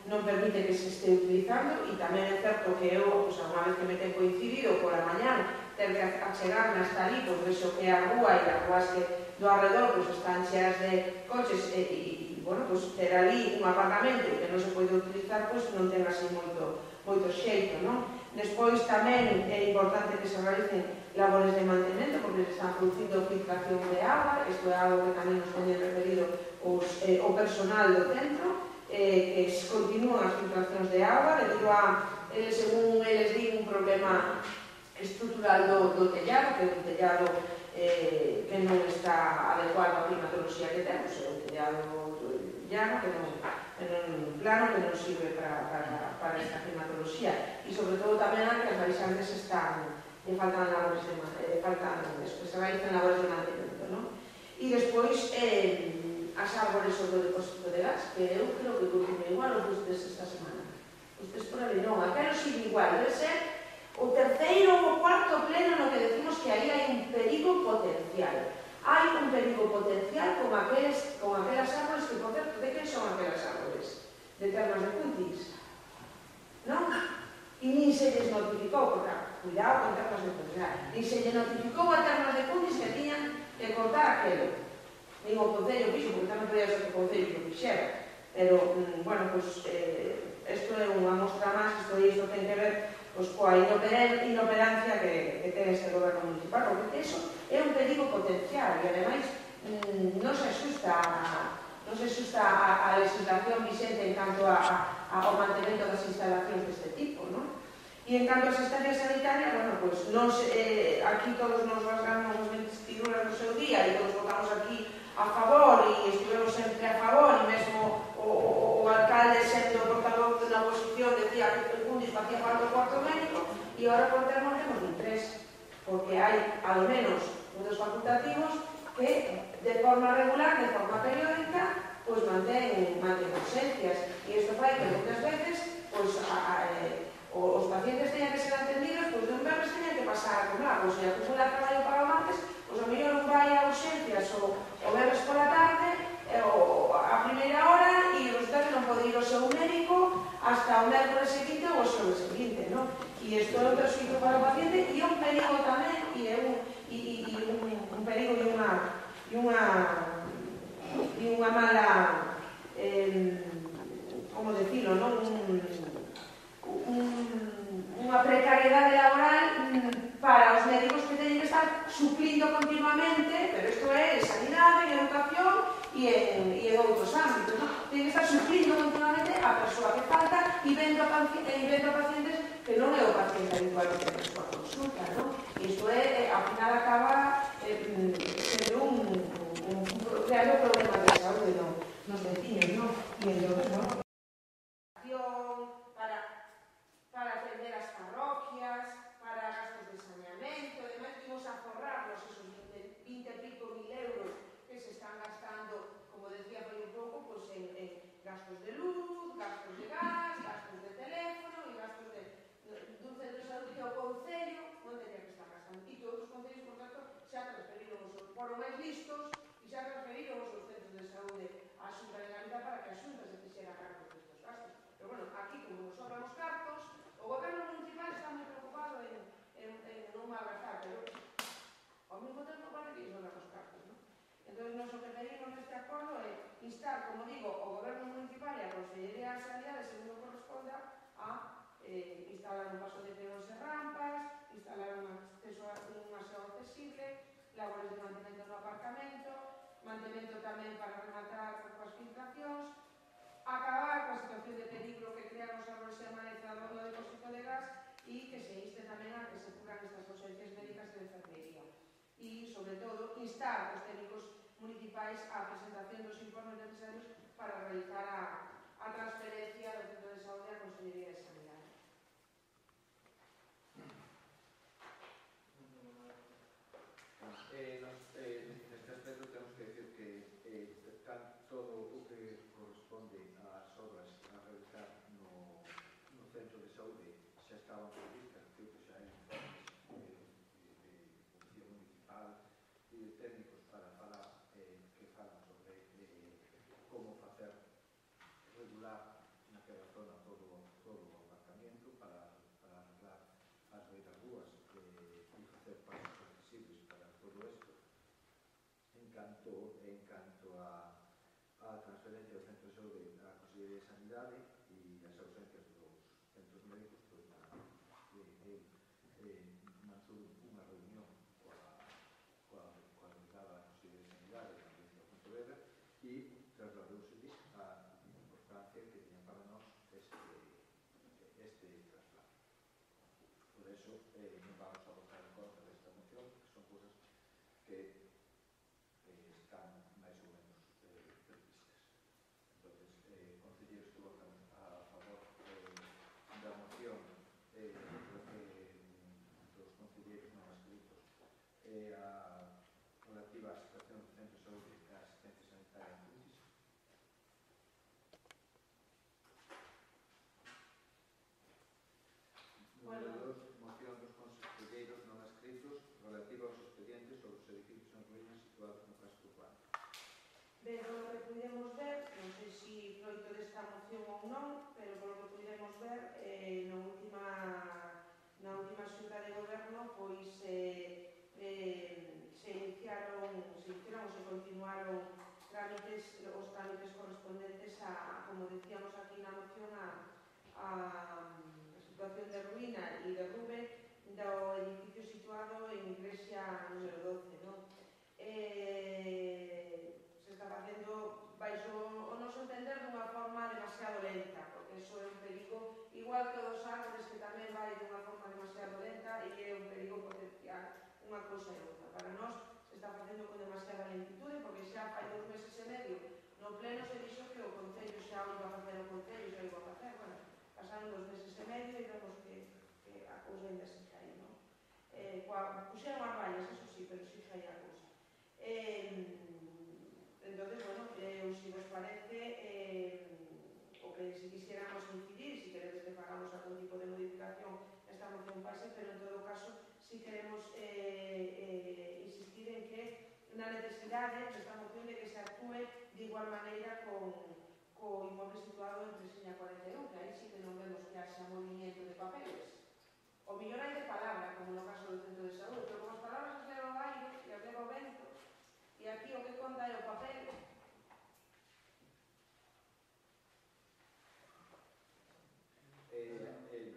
non permite que se este utilizando, e tamén é certo que eu, unha vez que me ten coincidido pola mañán, ter que achegarme hasta ali, vexo que a rúa e as rúas que do arredor están cheas de coches e ter ali un aparcamento que non se pode utilizar, non ten así moito xeito, non? Despois tamén é importante que se realicen labores de mantemento, porque se están producindo filtración de agua, isto é algo que tamén nos teñen referido o personal do centro, que continúan as filtracións de agua debido a, según eles din, un problema estrutural do tellado, que é un tellado que non está adecuado á climatoloxía que temos, é un tellado llano, plano, que non sirve para esta climatoloxía. E, sobre todo, tamén que as baixantes faltan labores de mantenimento, non? E despois, as árboles sobre o depósito de gas, que eu creo que continúa igual os dos esta semana. Ustedes por ali non, aquelo sigue igual, debe ser o terceiro ou o cuarto pleno no que decimos que aí hai un perigo potencial. Hai un perigo potencial con aquelas árboles que, por certo, de que son aquelas árboles? De Termas de Cuntis, non? E nin se les notificou, porque, cuidado con Termas de Cuntis, nin se les notificou a Termas de Cuntis que tiñan que cortar aquelo. Nin o Concello fixo, porque tamén podía ser que o Concello lo fixera. Pero, isto é unha mostra máis, isto ten que ver coa inoperancia que ten este goberno municipal, porque iso é un perigo potencial e, ademais, non se asusta a legislación vixente en canto ao mantemento das instalacións deste tipo, non? E en canto a asistencia sanitaria, aquí todos nos rasgamos as vestiduras no seu día e todos votamos aquí a favor e estivemos sempre a favor, e mesmo o alcalde sendo portavoz na oposición decía que en Cuntis facía falta o cuarto médico, e agora por termo temos nin tres, porque hai, ao menos, un dos facultativos que de forma regular, de forma periódica, mantén ausencias, e isto fai que moitas veces os pacientes teñan que ser atendidos, de un venres teñan que pasar a acumular, se acumula traballo para o martes, a mellor non vai a urgencias o venres pola tarde, a primeira hora, e resulta que non pode ir ao seu médico hasta o mércoles seguinte ou o xoves seguinte, non? E isto é un perjuízo para o paciente e un perigo tamén, un perigo e unha mala, como decirlo, non? Unha precariedade laboral para os médicos que teñen que estar suplindo continuamente, pero isto é sanidade, en educación e en outros ámbitos, non? Teñen que estar suplindo continuamente a persoa que falta e vendo pacientes que non é o paciente habitual que ten a súa consulta, non? E isto ao final acaba sendo creando problemas de saúde nos vecinos, non? E entón, foron máis listos e xa transferiron os centros de saúde á Xunta de Galicia para que a Xunta se fixera cargo destes gastos. Pero bueno, aquí como nos sobran os cartos, o goberno municipal está moi preocupado en non malgastar, pero ao mesmo tempo parece que son os cartos, non? Entón, nos o que pedimos neste acordo é instar, como digo, o Goberno Municipal e a Consellería de Sanidade, segundo corresponda, a instalar un paso de peóns e rampas, instalar un aseo accesible, labores de mantemento no aparcamento, mantemento tamén para rematar coas filtracións, acabar coa situación de peligro que crean os árboles e a maleza do depósito de gas e que se inste tamén a que se cubran estas ausencias médicas de enfermería. E, sobre todo, instar os técnicos municipais á presentación dos informes necesarios para realizar a transferencia do Centro de Saúde á Consellería de Sanidade. Neste aspecto temos que decir que todo o que corresponde ás obras a realizar no Centro de Saúde xa estaban previstas, que xa hai informes de municipal e de técnicos para falar que falan sobre como facer regular naquela zona todo o aparcamiento para arreglar as beiras rúas e facer pasos accesibles para todo isto. En canto a transferencia do Centro de Saúde á Consellería de Sanidade e as ausencias dos centros médicos, pois mantuve unha reunión coa delegada da Consellería de Sanidade na provincia de Pontevedra e trasladouse a importancia que tiña para nós este traslado. Por eso non vamos a votar en contra desta moción, que son cousas que están máis ou menos previstas. Entón, concelleiros que votan a favor da moción dos concelleiros non escritos relativa á situación do Centro de Saúde e a asistencia sanitaria en crisis. Número 2, moción dos conselleiros non escritos relativa aos expedientes sobre os edificios en ruínas situados no casco urbano. Ben, polo que pudemos ver, non sei se froito desta moción ou non, pero polo que pudemos ver, na última xunta de goberno, pois se iniciaron ou se continuaron os trámites correspondentes a, como decíamos aquí na moción, a situación de ruína e derrube do edificio situado en Iglesia número 12, non? Se está facendo baixo o noso entender dunha forma demasiado lenta, porque iso é un perigo, igual que os árboles que tamén vai dunha forma demasiado lenta e é un perigo potencial unha cousa e outra. Para nós se está facendo con demasiada lentitude, porque xa fai 2 meses e medio no pleno se dixo que o Concello xa o iba a facer o Concello, xa o iba a facer, bueno, pasaron 2 meses e medio e vemos que a cousa ainda se cae, non? Puxeron as vallas, eso sí, pero sí cae a cousa. Entonces, bueno, se vos parece, o que si quisiéramos incidir, si queredes que fagamos algún tipo de modificación esta moción pase, pero en todo caso, si queremos insistir en que na necesidade desta moción de que se actúe de igual maneira co inmueble situado entre Seña 41, que aí sí que non vemos que haxa movimiento de papeles. O millón hai de palabra, como no caso do Centro de Saúde, pero como as palabras as leva o aire e as leva o vento, e aquí o que conta é o papel.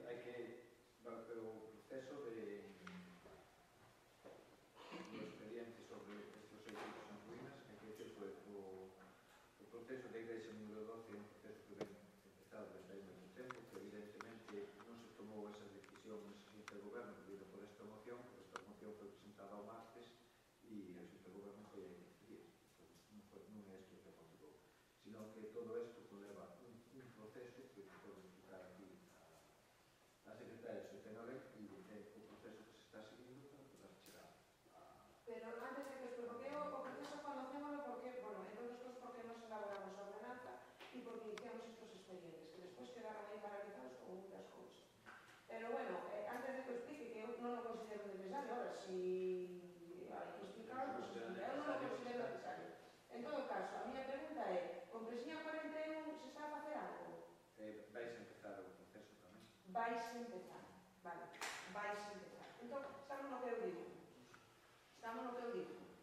Hai que o proceso do expediente sobre estes edificios en ruínas, hai que decir que o proceso da Igrexa número 12 é un proceso que ven empezado desde hai moito tempo, que evidentemente non se tomou esa decisión nese Xunta de Goberno debido por esta moción, porque esta moción foi presentada ao martes e a Xunta de Goberno foi a 15 días. Non é isto que motivou, sino que todo isto leva un proceso que pode explicar aquí a secretaria de Sotenore e o proceso que se está seguindo para poder chegar a... Pero antes de que explique, porque o proceso conocémoslo porque, bueno, entre outras cosas porque nos elaboramos a ordenanza e porque iniciamos estos expedientes, que despois quedaron aí paralizados con muchas cousas. Pero bueno, antes de que explique, que eu non o considero necesario, ahora, si hai que explicarlo, pues, eu non vais empezar, vale, vais empezar. Entón, estamos no que eu digo,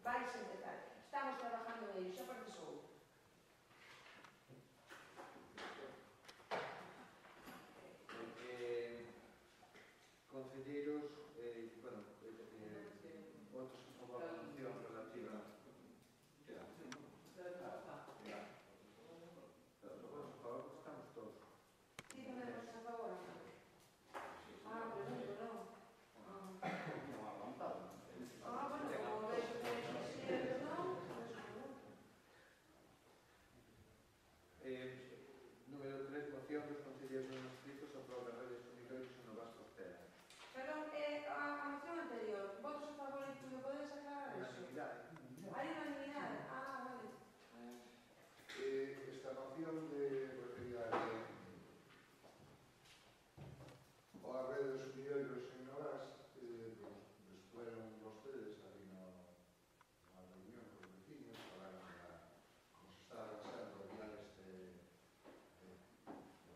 vais empezar, estamos trabajando en ello, xa participou. Concelleiros, votos a favor da moción relativa. Estamos todos. Dígame, por favor. Pregunto, non? Non ha aguantado. Bueno, como vexo que si non, Número 3, moción dos concelleiros non inscritos aproba as redes unidades no Vasco Costera. perdón, a moción anterior, votos a favor e me podes aclarar eso? Hai unanimidade? Vale. Esta moción de referida ao rede dos unidades en Novas, fueron vostedes ali na reunión con os vecinos, falaron como se está avanzando a vial de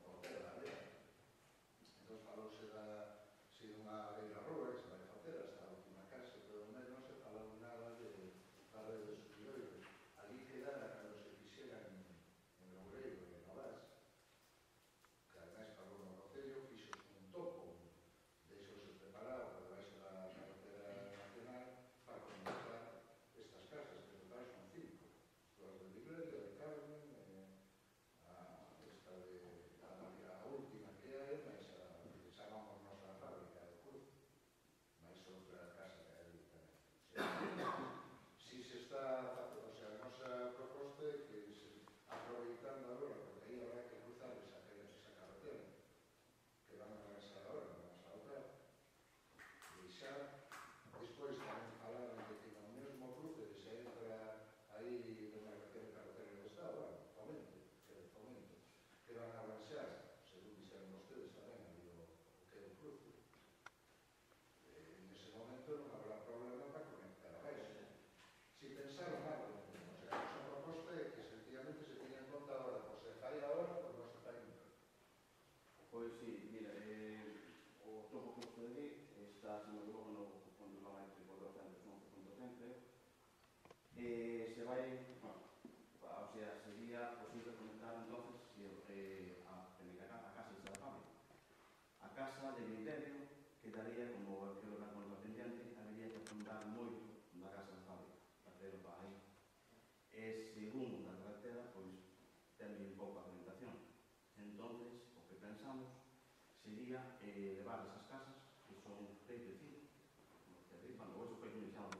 Portela, da aldea. Entón falouse de unha beira roa que se vai facer hasta a última casa, pero non se falou nada de rede dos unidades. Ali quedara cando se fixeran en Loureiro e en Novas, que ademais falou no Concello, fixo un topo, deixouse preparado por debaixo da carretera nacional para comenzar estas casas, que total son 5. As de Vigleria, de Carmen, a última que hai, mais a que chamamos nosa fábrica de Cruz, mais outra casa que hai tamén. Si se está facendo, o sea, a nosa proposta é que aproveitando agora, porque aí habrá que cruzar esa carretera, que van a regresar agora, vamos a outra, deixar, despois tamén falaron de que no mesmo cruce que se entra aí de carretera do Estado, Fomento, que van a avanzar, según dixeron vostedes tamén, ali o que é o cruce. En ese momento non habrá problema para conectar a baixo. Si pensaron algo, o sea, a nosa proposta é que sencillamente se tenha en conta ahora, pues se fai ahora, pues non se fai nunca. Pois sí, mira, o topo que vostede di está, se non digo, no continuamente 411.3, se vai, bueno, o sea, sería posible conectar entonces a casa está da fábrica. A casa de criterio quedaría, como creo que a conta pendiente, habería que afundar moito na casa da fábrica, para para aí. Según a carretera, pois, ten un pouco a orientación. Entonces, o que pensamos sería levar esas casas, que son 3 de 5, cando eso foi iniciado.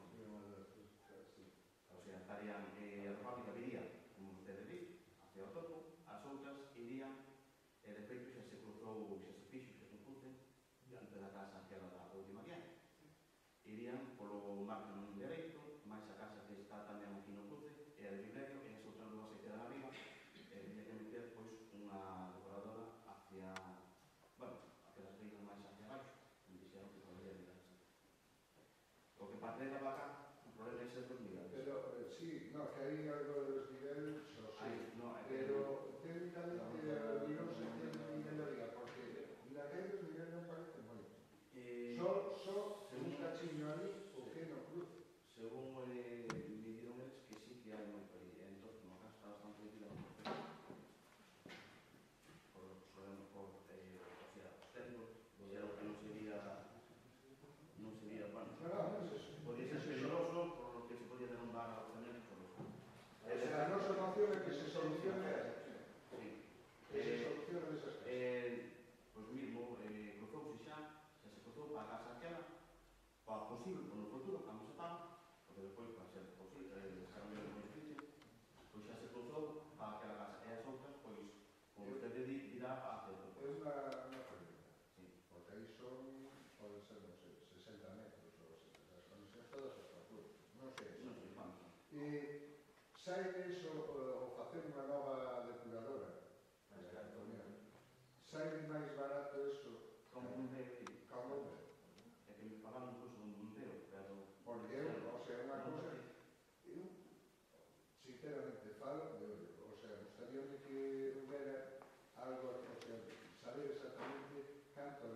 O sea, estarían, a fábrica viría, como usted di, hacia o topo, as outras irían, de feito xa se cruzou, xa se fixo, xa se cruce, diante da casa que era da última que hai. Irían polo margen dereito, máis a casa que está tamén aquí no cruce, e a de Viglerio, e as outras dúas se quedan arriba, e habría que meter, pois, unha decoradora hacia, bueno, aquelas reinas máis hacia baixo, me dixeron que podría mirarse. O que parte da vaca, o problema é ser dos niveles. Pero, sí, no, que hai algo de los niveles, o sí, pero técnicamente non se tiene nivel de liga, porque la que hai dos niveles non parece moito. Só un cachiño ali, o que no cruz. Según me dieron eles que sí que hai moito ali, entón, como acá está bastante difícil, o sea, os técnicos, dixeron que non sería, bueno, podría ser peligroso, por lo que se podía denominar a obtener solución. O sea, a nosa noción é que se solucione Sí. que se solucione esas casas. Pois mismo, cruzouse xa se cruzou para a casa aquela, para posible, no futuro, cando se estaba, porque despois, para ser posible, descargamento de moi difícil, pois xa se cruzou para aquela casa, e as outras, pois, como usted dirá, hacia o topo. É unha pregunta. Sí. Porque aí son, poden ser, non sei, 60 metros ou 70, as condicións todas as calculo. Non sei. Non sei, vamos. Saides o facer unha nova depuradora, sai máis barato eso Como un bombeo, como un é que me pagaron incluso un bombeo, pero... porque eu, o sea, unha cosa, eu sinceramente falo de ollo, o sea, gustaría que hubiera algo, o sea, saber exactamente canto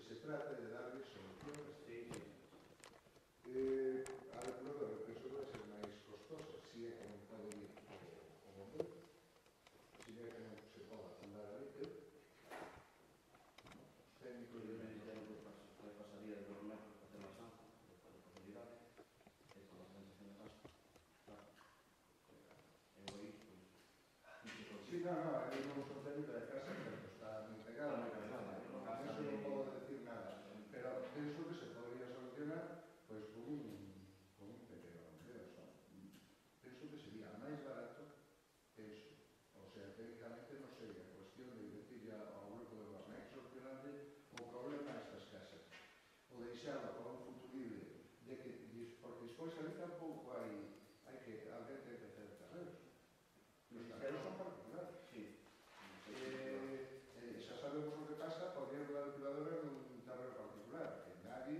se trata de darle solución a este. Sí, sí. A depuradora, penso que vai ser máis costosa, si é que non pode ir o bombeiro, si é que non se pode andar ali, técnicos de Pasaría de 2 metros para hacer la zanja, después de profundidad, con la sensación de gasto. Claro. Ahí, pues, sí, no, aí non son técnicos de casa, pero está moi pegado, a eso non podo decir nada, pero penso que se podría solucionar pois con un pequeno bombeo, penso que sería máis barato, penso. O sea, técnicamente non sería cuestión de decirle ao grupo de Barney solucionarle o problema a estas casas. O deixarlo para un futurible, porque despois ali tampouco hai que, alguén ten que hacer terrenos. Os terrenos son particulares. sí. Xa sabemos o que pasa por dentro da depuradora nun terreno particular, que nadie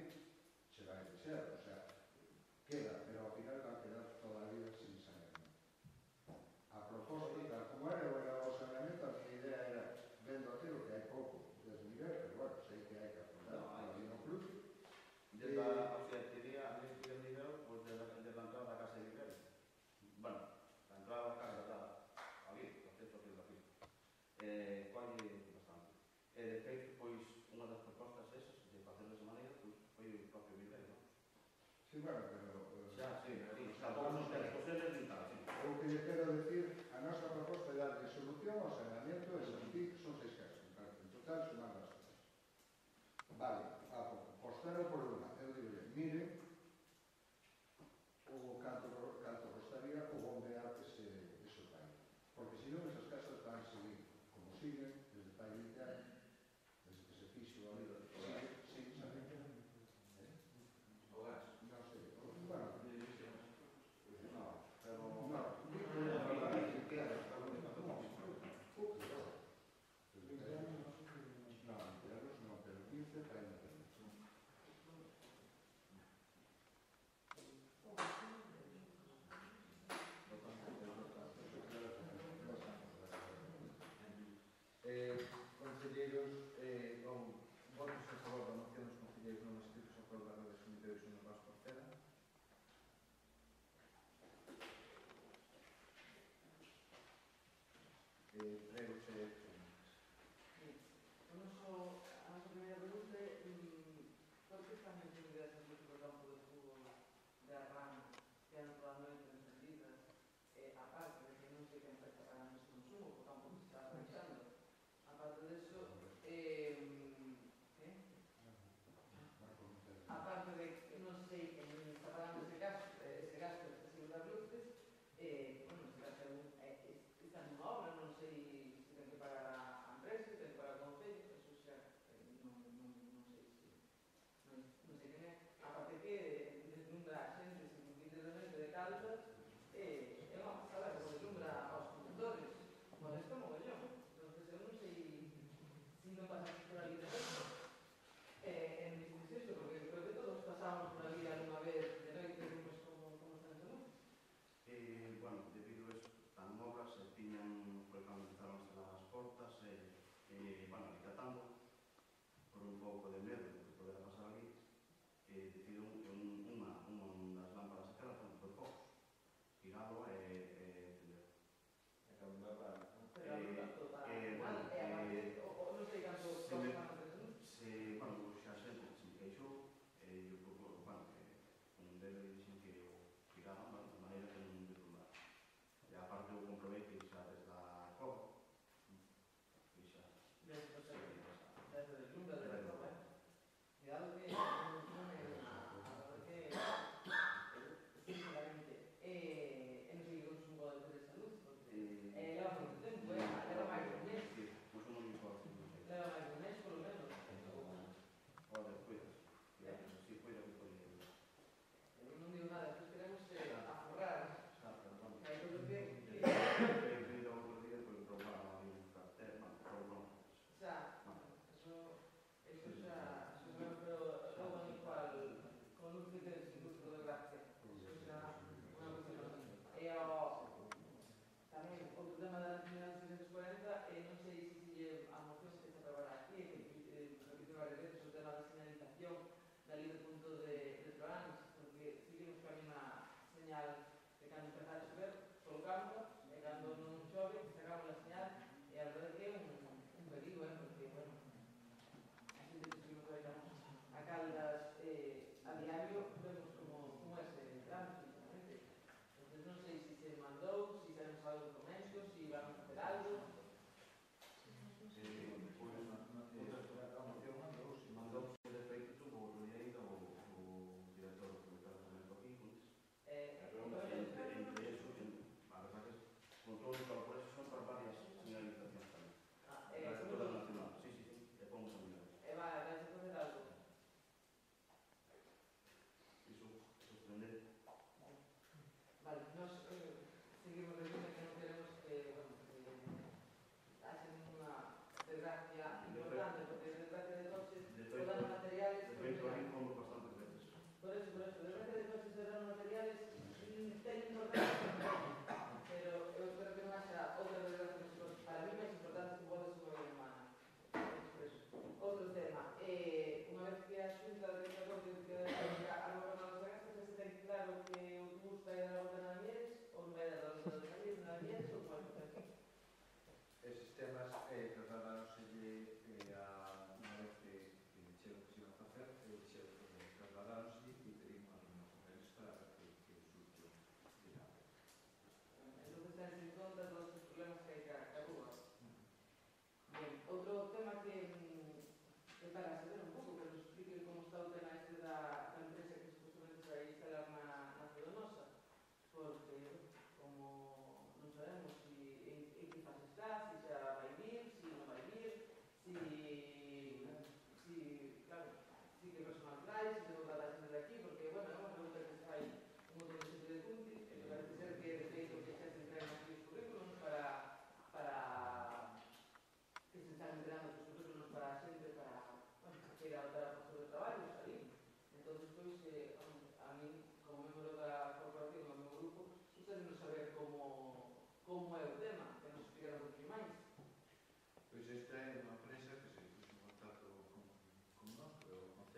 se vai desear, o sea, queda, pero ao final va a quedar toda a vida sin saneamiento. A proposta, tal como era o saneamiento, a minha idea era, vendo aquilo que hai pouco desnivel, pero bueno, sei que hai que afrontar a vida no club. Desde a auxiliaría, a lei de nivel, pues desde la entrada da casa de nivel. Bueno, la entrada da casa está ali, o acceso aquí da aquí. Colle bastante. De feito, pois, unha das propostas esas, de facer desa maneira, pois, foi o propio nivel, non? Sí, bueno, pero... Xa, sí, tampouco son tres posibles nin tal, sí. O que lle quero decir, a nosa proposta é darle solución ao saneamiento e sentir que son 6 casos, en total sumando as cosas. Vale, postero por unha, eu digo, miren o canto costaría o bombear que se fai. Porque se non, esas casas van a seguir como siguen, desde fai 20 anos, desde que se fixo a vida, sin saneamiento. O gas. Non sei, bueno, No, pero... pero 15 para ainda tenemos. Conselleiros, votos a favor da moción dos conselleiros non escritos a prova da Comité de Xunto Vasco Ortega. Pregos e a nosa primeira pregunta é por que están encendidas as luzes do campo de fútbol de Arran que han toda a noite encendidas, aparte de que non sei que empresa para neste consumo, o campo que se está aprovechando. Aparte de eso, aparte de que non sei que está pagando ese gasto excesivo das luces, bueno, ese gasto está nunha obra, non sei se ten que pagar a empresa, se ten que pagar o concello, eso xa non sei se non sei quen é. Aparte que deslumbra a xente sin literalmente de calzas, é unha pasada que deslumbra aos condutores, molesta mogollón. Entonces eu non sei se non pasa por ali de noite. En mi eso, porque creo que todos pasamos por ali alguna vez de noite, vimos como están esa luz. Bueno, debido a eso, tan obras, se tiñan, por cando empezaron as portas, bueno, tratando por un pouco de medo do que podera pasar ali, decidiron que unha das lámparas aquelas foi por focos, tiralo e encender. Pero a luz total, non sei canto cosas van a hacer. Bueno, xa xente se queixou, bueno, un debe dixen que o tiraron, de maneira que non deslumbrar. E aparte eu comprobei que xa desde a cova, e xa... Desde o deslumbre de la cova, cuidado que non é a verdade que, sinceramente, non sei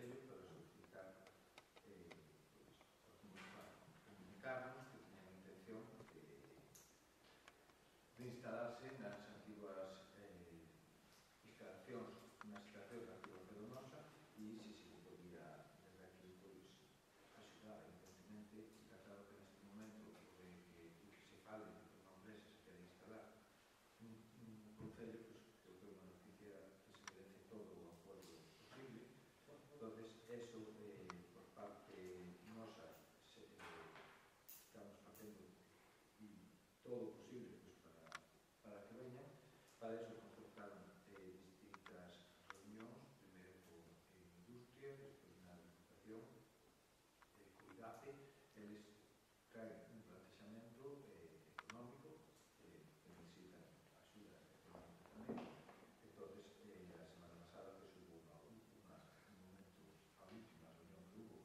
Concello para solicitar comunicarnos que tenían a intención de instalarse nas antiguas instalacións antiguas de Donosa e se se podía desde aquí axudar evidentemente, e está claro que neste momento o que se fale de que unha empresa se quere instalar un concello, creo que é unha noticia que se merece todo o apoio posible. Entonces, eso por parte nosa estamos facendo todo o posible para que veñan. Para eso concertaron distintas reunións, primeiro con Industria, despois na Diputación, co IDAPE. Eles traen un plantexamento económico que necesitan axuda económica tamén. Entonces, a semana pasada hubo un momento, a última reunión que hubo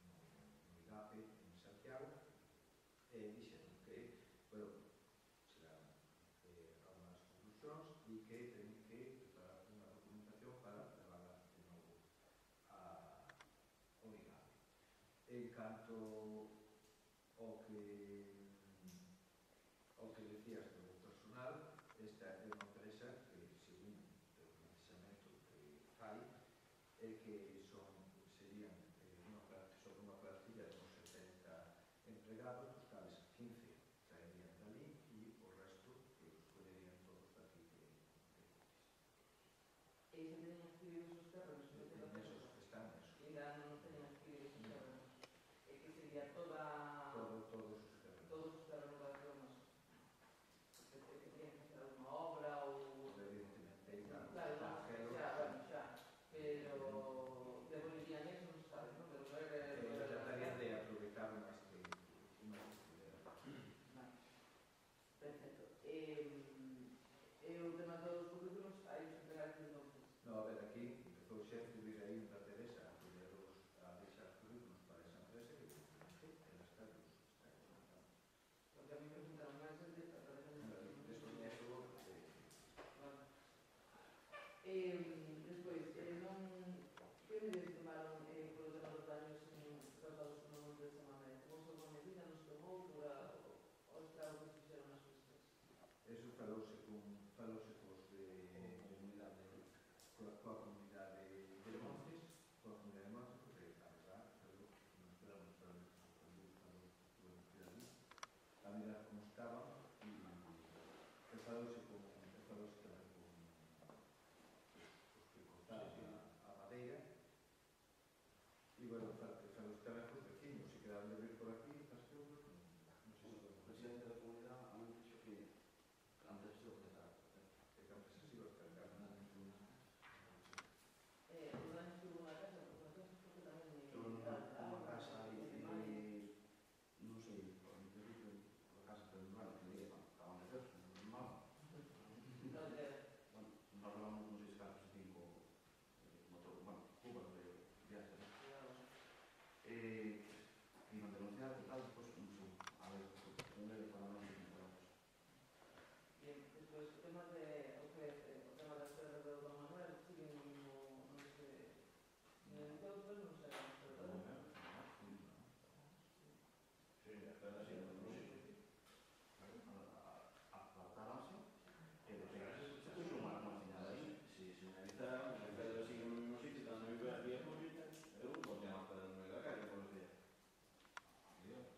no IDAPE en Santiago, dixeron que, bueno, serán algunas conclusións e que teñen que preparar unha documentación para levarla de novo ao IDAPE. En canto ao que decías do personal, esta é unha empresa que, según o planteamento que fai, é que serían unha plantilla de 70 empregados, dos cales 15 traerían dali e o resto que os collerían todos daqui de E se teñen adquiridos os terrenos? esos que están esos. Ainda non teñen adquiridos os terrenos. E que sería todos os terrenos da Donosa. Que teñen que hacer alguna obra ou... Evidentemente, claro, xa, pero devolverían eso, non se sabe, non? tratarían de aproveitar máis que perfecto. E o tema dos currículos, hai os entregados entonces? No, a ver, aquí empezou xa a escribir aí unha Teresa a deixar currículos para esa empresa que elas están comentando. Porque a mí me presentaron máis de Descoñezo despois, que medidas tomaron polo tema dos daños causados no monte de Samamé? Como se unha medida nos tomou por o estrago que se fixeron nas festas? Eso falouse cos de coa comunidade de Montes, porque a verdad, non esperamos para a mirar como estaban e falouse tamén con os que cortaron a madeira e, bueno, falouse tamén con os vecinos, se quedaron de vir por aquí, estas cousas, non sei se O presidente da comunidade a mí dixo que antes de empezar, que antes así va a estar cargando. Os daños que hubo na casa, porque tamén... Unha casa e non sei, a casa terminal que diga, acaban de hacer, normal. Bueno, nos hablamos, non sei se caso 5 cubas de viaje, e non denunciar e tal, despois, non sei, a ver, un debe para non encontramos. Bien, despois, o tema das terras do Don Manuel, siguen non se... En todos non se... Sí, espera, sí, non sei. Apartaranse, e depois unha señal aí. Si señalizaron, en vez de seguir no mismo sitio, están en la vía pública, pero un porque más para no ir a la calle por los días.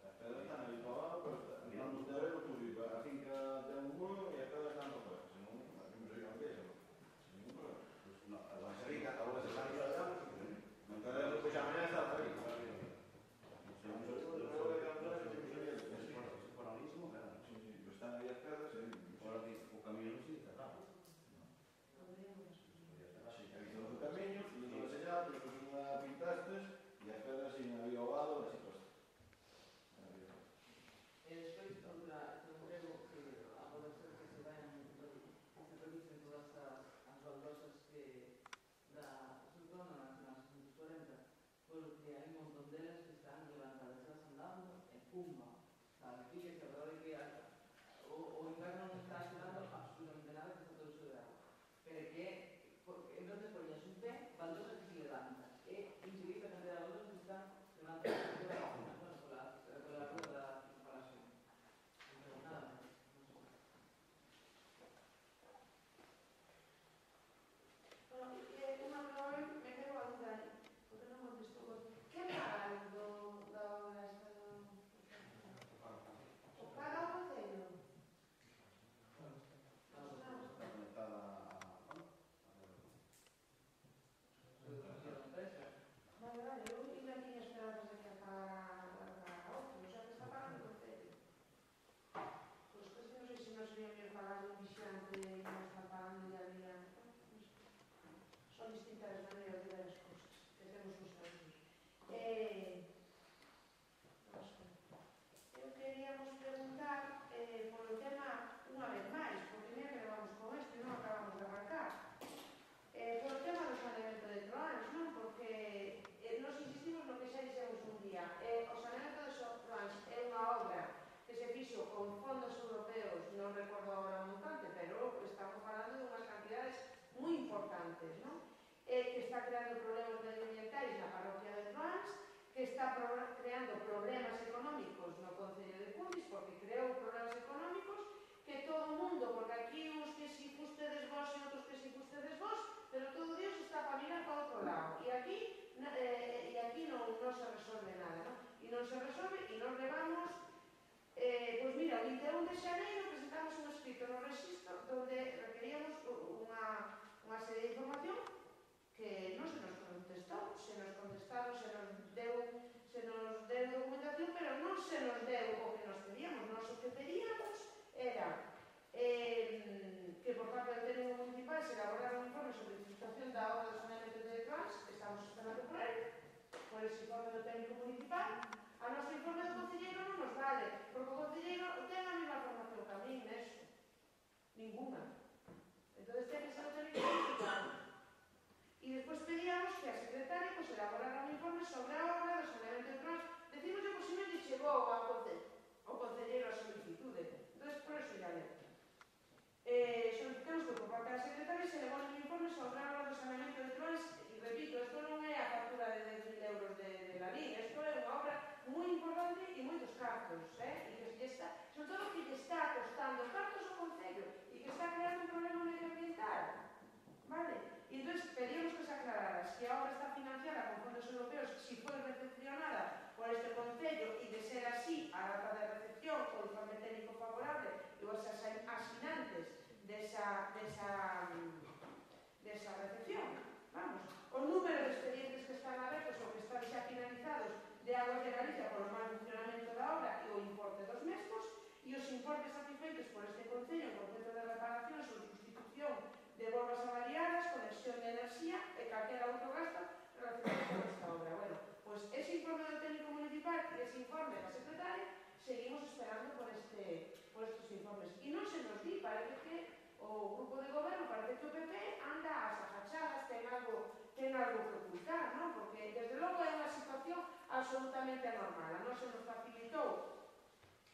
Las pedras están ahí para abajo, pero están un terreno público, a la finca de un muro y las pedras están para afuera. Si no, aquí me soy campeón, sin ningún problema. Pues no, a la cerita, ahora se sale allá, Entonces, pues ya mañana está la cerita. se non se pode calcular que se por ahí mismo, claro. Están ahí las pedras, Ahora o camión sí, cerrado. sí, que hay todo su camino, y todo sellado, después una pintaste, y las pedras sin había ovado, así pues. E despois, outra emprego que a poder ser que se revisen todas as baldosas que sobre todo nas 40, porque hai un montón delas que están levantadas, elas andando en pumba, sabe? Fíjese, a verdade que o inverno non está axudando absolutamente nada, que está todo sobre agua. Pero que, entonces poñas un pé, baldosa que se levanta. antes, non? Que está creando problemas medioambientais na parroquia de Troans, que está creando problemas económicos no Concello de Cuntis, porque creou problemas económicos que todo o mundo, porque aquí uns que si fustedes vos e outros que si fustedes vos, pero todo Dios está para mirar para outro lado. E aquí non se resolve nada, non? E non se resolve e nos levamos, pois mira, o 21 de xaneiro presentamos un escrito no registro donde requeríamos unha serie de información que non se nos contestou, se nos deu documentación, pero non se nos deu o que nos pedíamos. Nos o que pedíamos era que por parte do técnico municipal se elaborara un informe sobre a situación da obra de saneamento de Trans, que estamos esperando por ese informe do técnico municipal. A noso informe do concelleiro non nos vale, porque o concelleiro ten a mesma formación que a mí neso, ninguna. Entón ten que ser o técnico municipal. E despois pedíamos que a secretaria elaborara un informe sobre a obra do saneamento de Trans. Decimos que si non lle chegou ao concelleiro a solicitude. Entón, por eso ya le solicitamos que por parte da secretaria se elabore un informe sobre a obra do saneamento de Trans. E repito, isto non é a factura de 10.000 euros de la línea, isto é unha obra moi importante e moitos cartos, e que sobre todo que lle está costando cartos ao concello e que está creando un problema medioambiental. Vale? E entón pedíamos que se aclarara se a obra está financiada con fondos europeos, si foi recepcionada por este concello e de ser así a data de recepción o informe técnico favorable e os asinantes desa recepción. Vamos, o número de expedientes que están abertos ou que están xa finalizados de Aguas de Galicia por o mal funcionamento da obra e o importe dos mesmos e os importes satisfeitos por este concello en concepto de reparacións ou sustitución de bombas avariadas, conexión de enerxía e calquera outro gasto relacionado con esta obra. Bueno, pois ese informe do técnico municipal e ese informe da secretaria seguimos esperando por estes informes. E non se nos di, parece que o grupo de goberno, parece que o PP anda ás afachadas, ten algo que ocultar, non? Porque, desde logo, é unha situación absolutamente anormal. A non se nos facilitou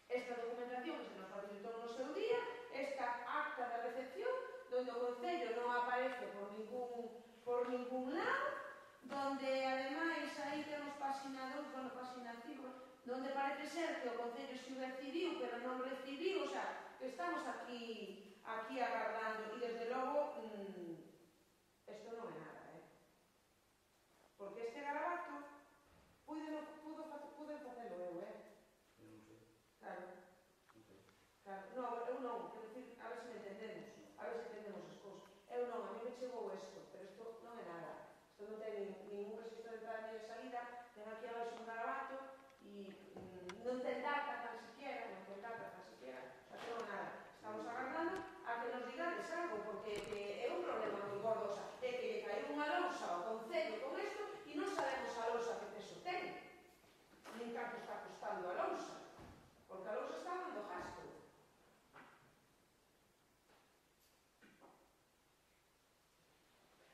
esta documentación que se nos facilitou no seu día, esta acta de recepción, donde o concello non aparece por ningún lado, donde, ademais, aí temos página 2, bueno, página 5, donde parece ser que o concello si recibiu, pero non recibiu, o sea, que estamos aquí agardando, e desde logo, isto non é nada, porque este garabato pude facelo eu, Claro. No, eu non, quero dicir, a ver se me entendemos, as cousas. Eu non, a mí me chegou isto, pero isto non é nada. Isto non ten ningún registro de entrada ni de salida, ten aquí abaixo un garabato e non ten data tan siquiera, o sea, non é nada. Estamos agardando a que nos digades algo, porque é un problema moi gordo, o sea, é que lle caiu unha lousa ao concello con isto e non sabemos a lousa que peso ten, nin canto está costando a lousa, porque a lousa está dando gasto.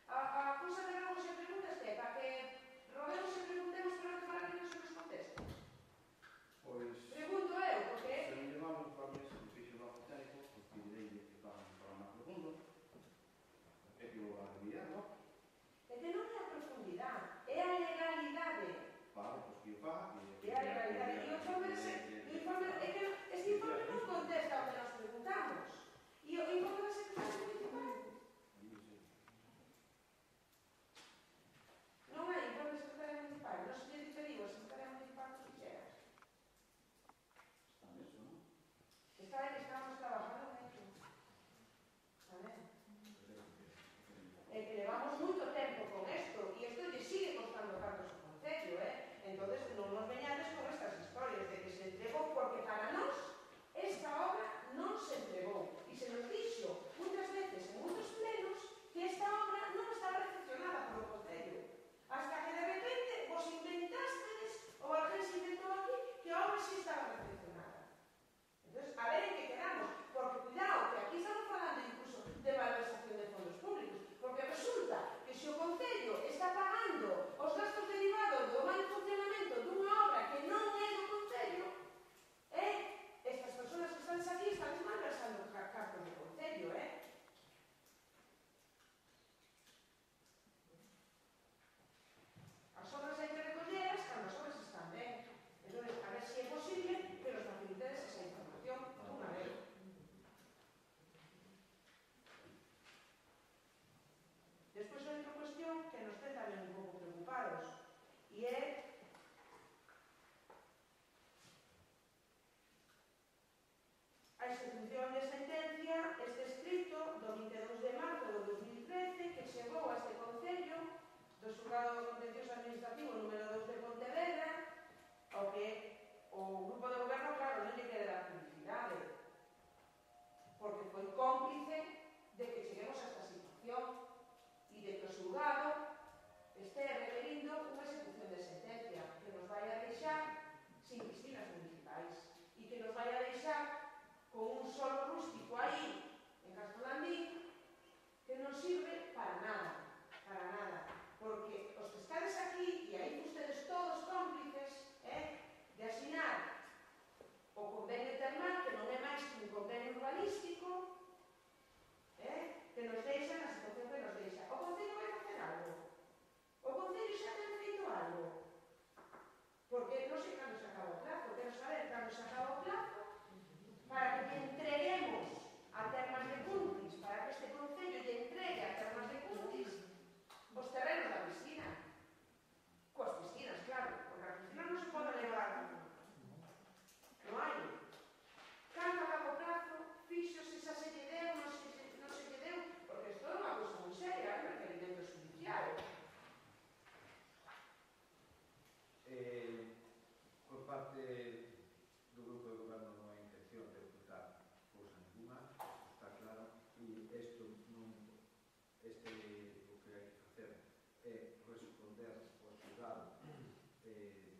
A cousa de rodemos e preguntas que é para que rodemos e preguntemos para que non se nos conteste. Pois... Pregunto eu, porque... Se non llevamos para mí ese difícil bajo técnico, pues direi que para máis profundo.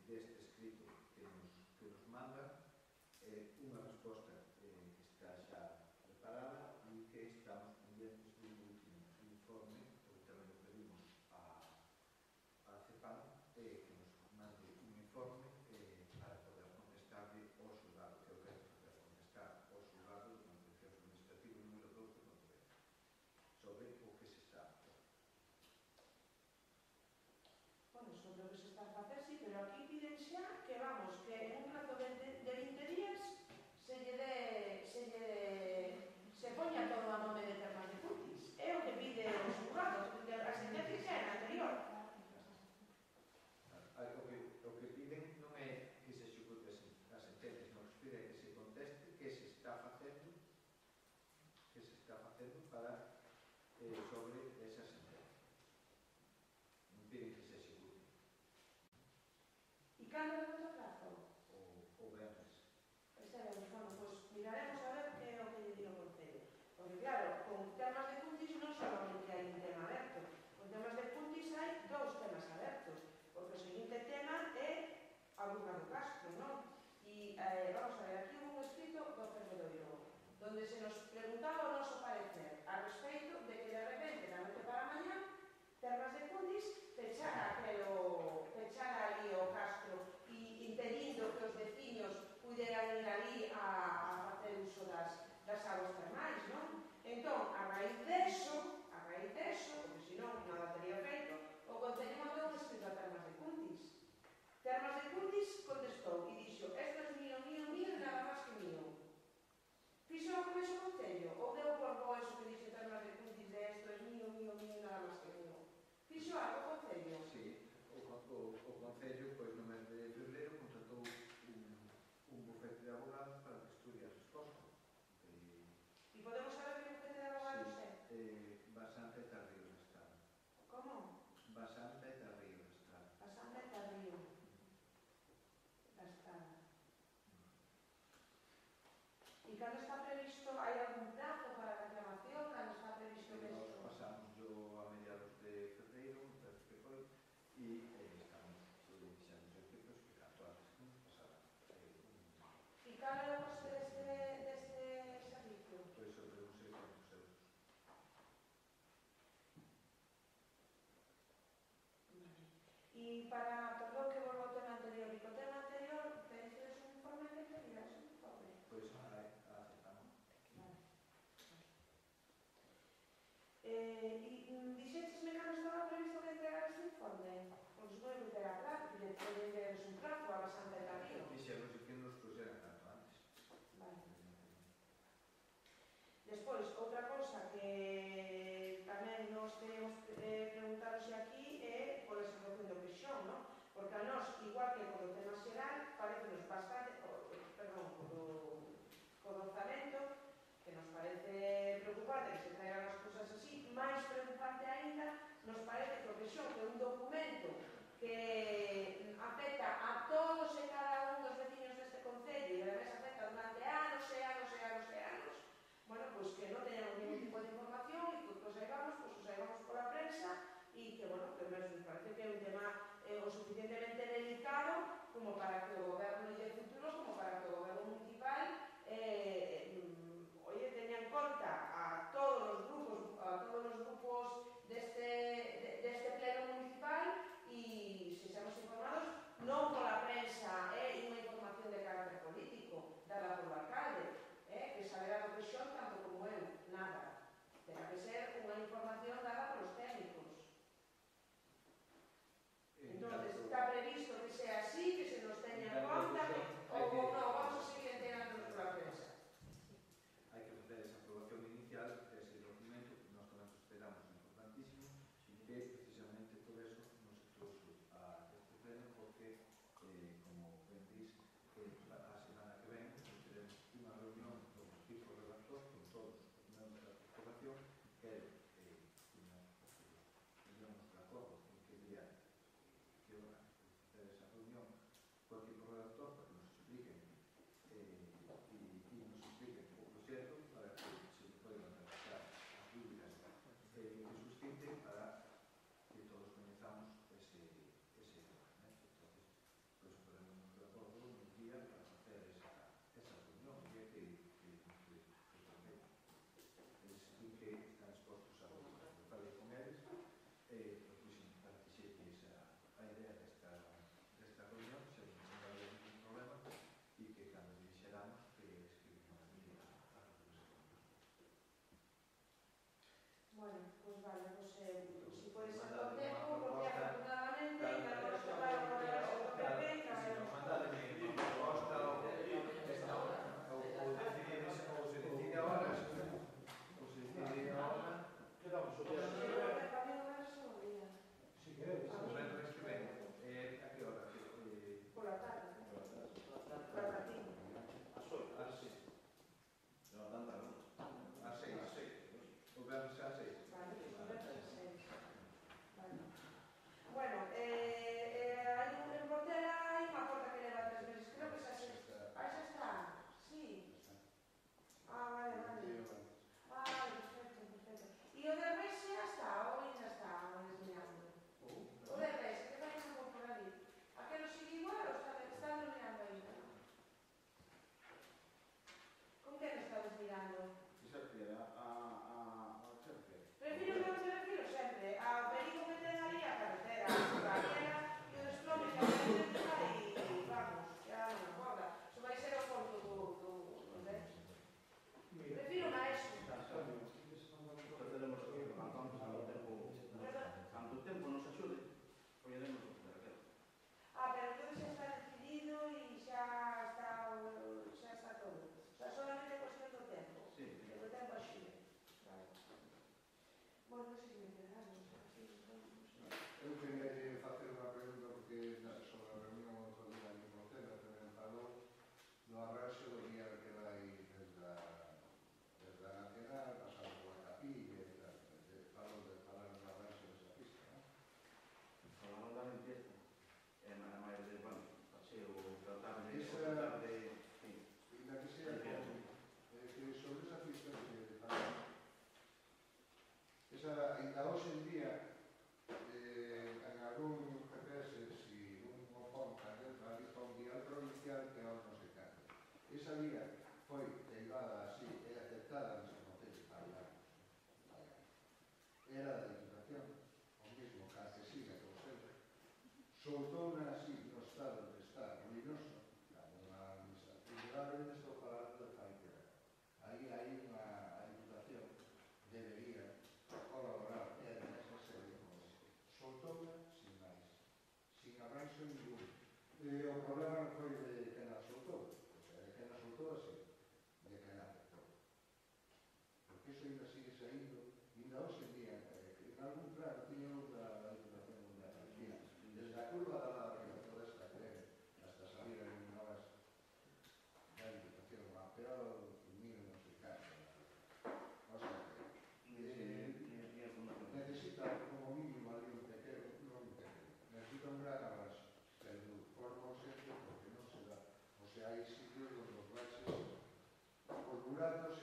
deste escrito que nos manda, unha resposta que está xa preparada e que estamos pendientes do último informe, porque tamén o pedimos a CEPAM, que nos mande un informe para poder contestarle ao xulgado, que eu quero poder contestar ao xulgado do contencioso administrativo número 2 de Pontevedra sobre o que se está a facer. Bueno, sobre o que se está a facer, sí, pero aquí piden xa que vamos, que en un plazo de 20 días se poña todo a nome de Termas de Curtis. É o que pide os xulgados, a sentencia xa era anterior. O que piden non é que se execute as sentencias, non que se pide que se conteste que se está facendo para sobre esa sentencia. Non piden que se execute. E cando é o plazo? O venres. Bueno, pues miraremos a ver que é o que lle digo o Concello. Porque claro, con temas de Cuntis non solamente hai un tema aberto. Con temas de Cuntis hai dous temas abertos. Porque o seguinte tema é a Burga do Castro, non? E vamos a ver, aquí hubo un escrito do Ferredoiro, donde se nos preguntaba o noso parecer a respeito de que de repente, da noite para a mañá, Termas de Cuntis pechara ali o Castro e impedindo que os veciños puderan ir ali a facer uso das aguas termais, non? Entón, a raíz deso, porque senón nada teria feito, o Concello mandou un escrito a Termas de Cuntis. Termas de Cuntis contestou e dixo: esto es mío, nada máis que mío. Fixo o começo o Concello? Ou deu por bo eso que dixo Termas de Cuntis de esto es mío, nada máis que mío? Fixo algo o Concello? Sí, o Concello, pois no mes de febrero, contratou un bufete de abogados para que estudie a resposta. E podemos saber que bufete de abogados é? Basanta e Tarrío Estrada. Como? Basanta e Tarrío Estrada. Basanta e Tarrío Estrada. E cando está previsto, hai algún plazo para a reclamación? Cando está previsto que Nós pasamos a mediados de febrero, me parece que foi, e estamos dixendo que canto antes que nos pasará. E cal é o coste deste servicio? Pois sobre uns 600 euros. E para, perdón que volvo ao tema anterior, e co tema anterior, pedícedes un informe que pedidas un informe? Pois aceptamos. Vale. E dixéchesme cando estaba previsto que entregar este informe? Pois non me terá plazo, que poden veres un plazo a Basanta de Tarrío. Dixemos que nos puxeran canto antes. Vale. Despois, outra cousa que tamén nos queremos preguntaros aquí é pola situación do Peixón, non? Porque a nós, igual que con o tema xeral, parecenos bastante, co orzamento, que nos parece preocupante que se traigan as cousas así, máis preocupante aínda, nos parece que o Peixón, que é un documento que afecta a todos e cada un dos veciños deste concello e además afecta durante anos e anos e anos e anos, bueno, pois que non teñamos ningún tipo de información e que o saibamos pola prensa e que, bueno, que nos parece que é un tema o suficientemente delicado como para que o goberno de futuro, como para que o goberno municipal teña en conta a todos os grupos deste pleno municipal e se seamos informados non pola prensa e unha información de carácter político dada polo alcalde, que saberá do Peixón tanto como eu, nada. Terá que ser unha información dada polos técnicos. Entón, está previsto que sea así, que se nos teña en conta. Esa, ainda hoxe en día, en algún GPS, si un oponta dentro da lista un dial provincial que aún non se cambia. Esa vía foi derivada así e aceptada neste concello para anos. Era da Diputación, o mismo que hace siga con seu. Soltouna así no estado de estar ruinoso, cando a administración, indudablemente estou falando de Faiquera. Aí hai unha Diputación debería colaborar e además a serie con isto. Soltouna sin máis, sin arranxo ningún. O problema non foi de quen a soltou, o sea, de quen a soltou así, de quen a aceptou. Porque iso ainda sigue saindo, ainda hoxe en día, en algún plano tiña outra Diputación mundial, desde a curva da Ladra, toda esta que hasta salir en novas da Diputación, pero mil non se cae. O sea que necesita como mínimo ali un pequeno, non un pequeno, necesita un gran abrazo, pero forma ausente porque non se dá. O sea, hai sitios onde os baches, os buratos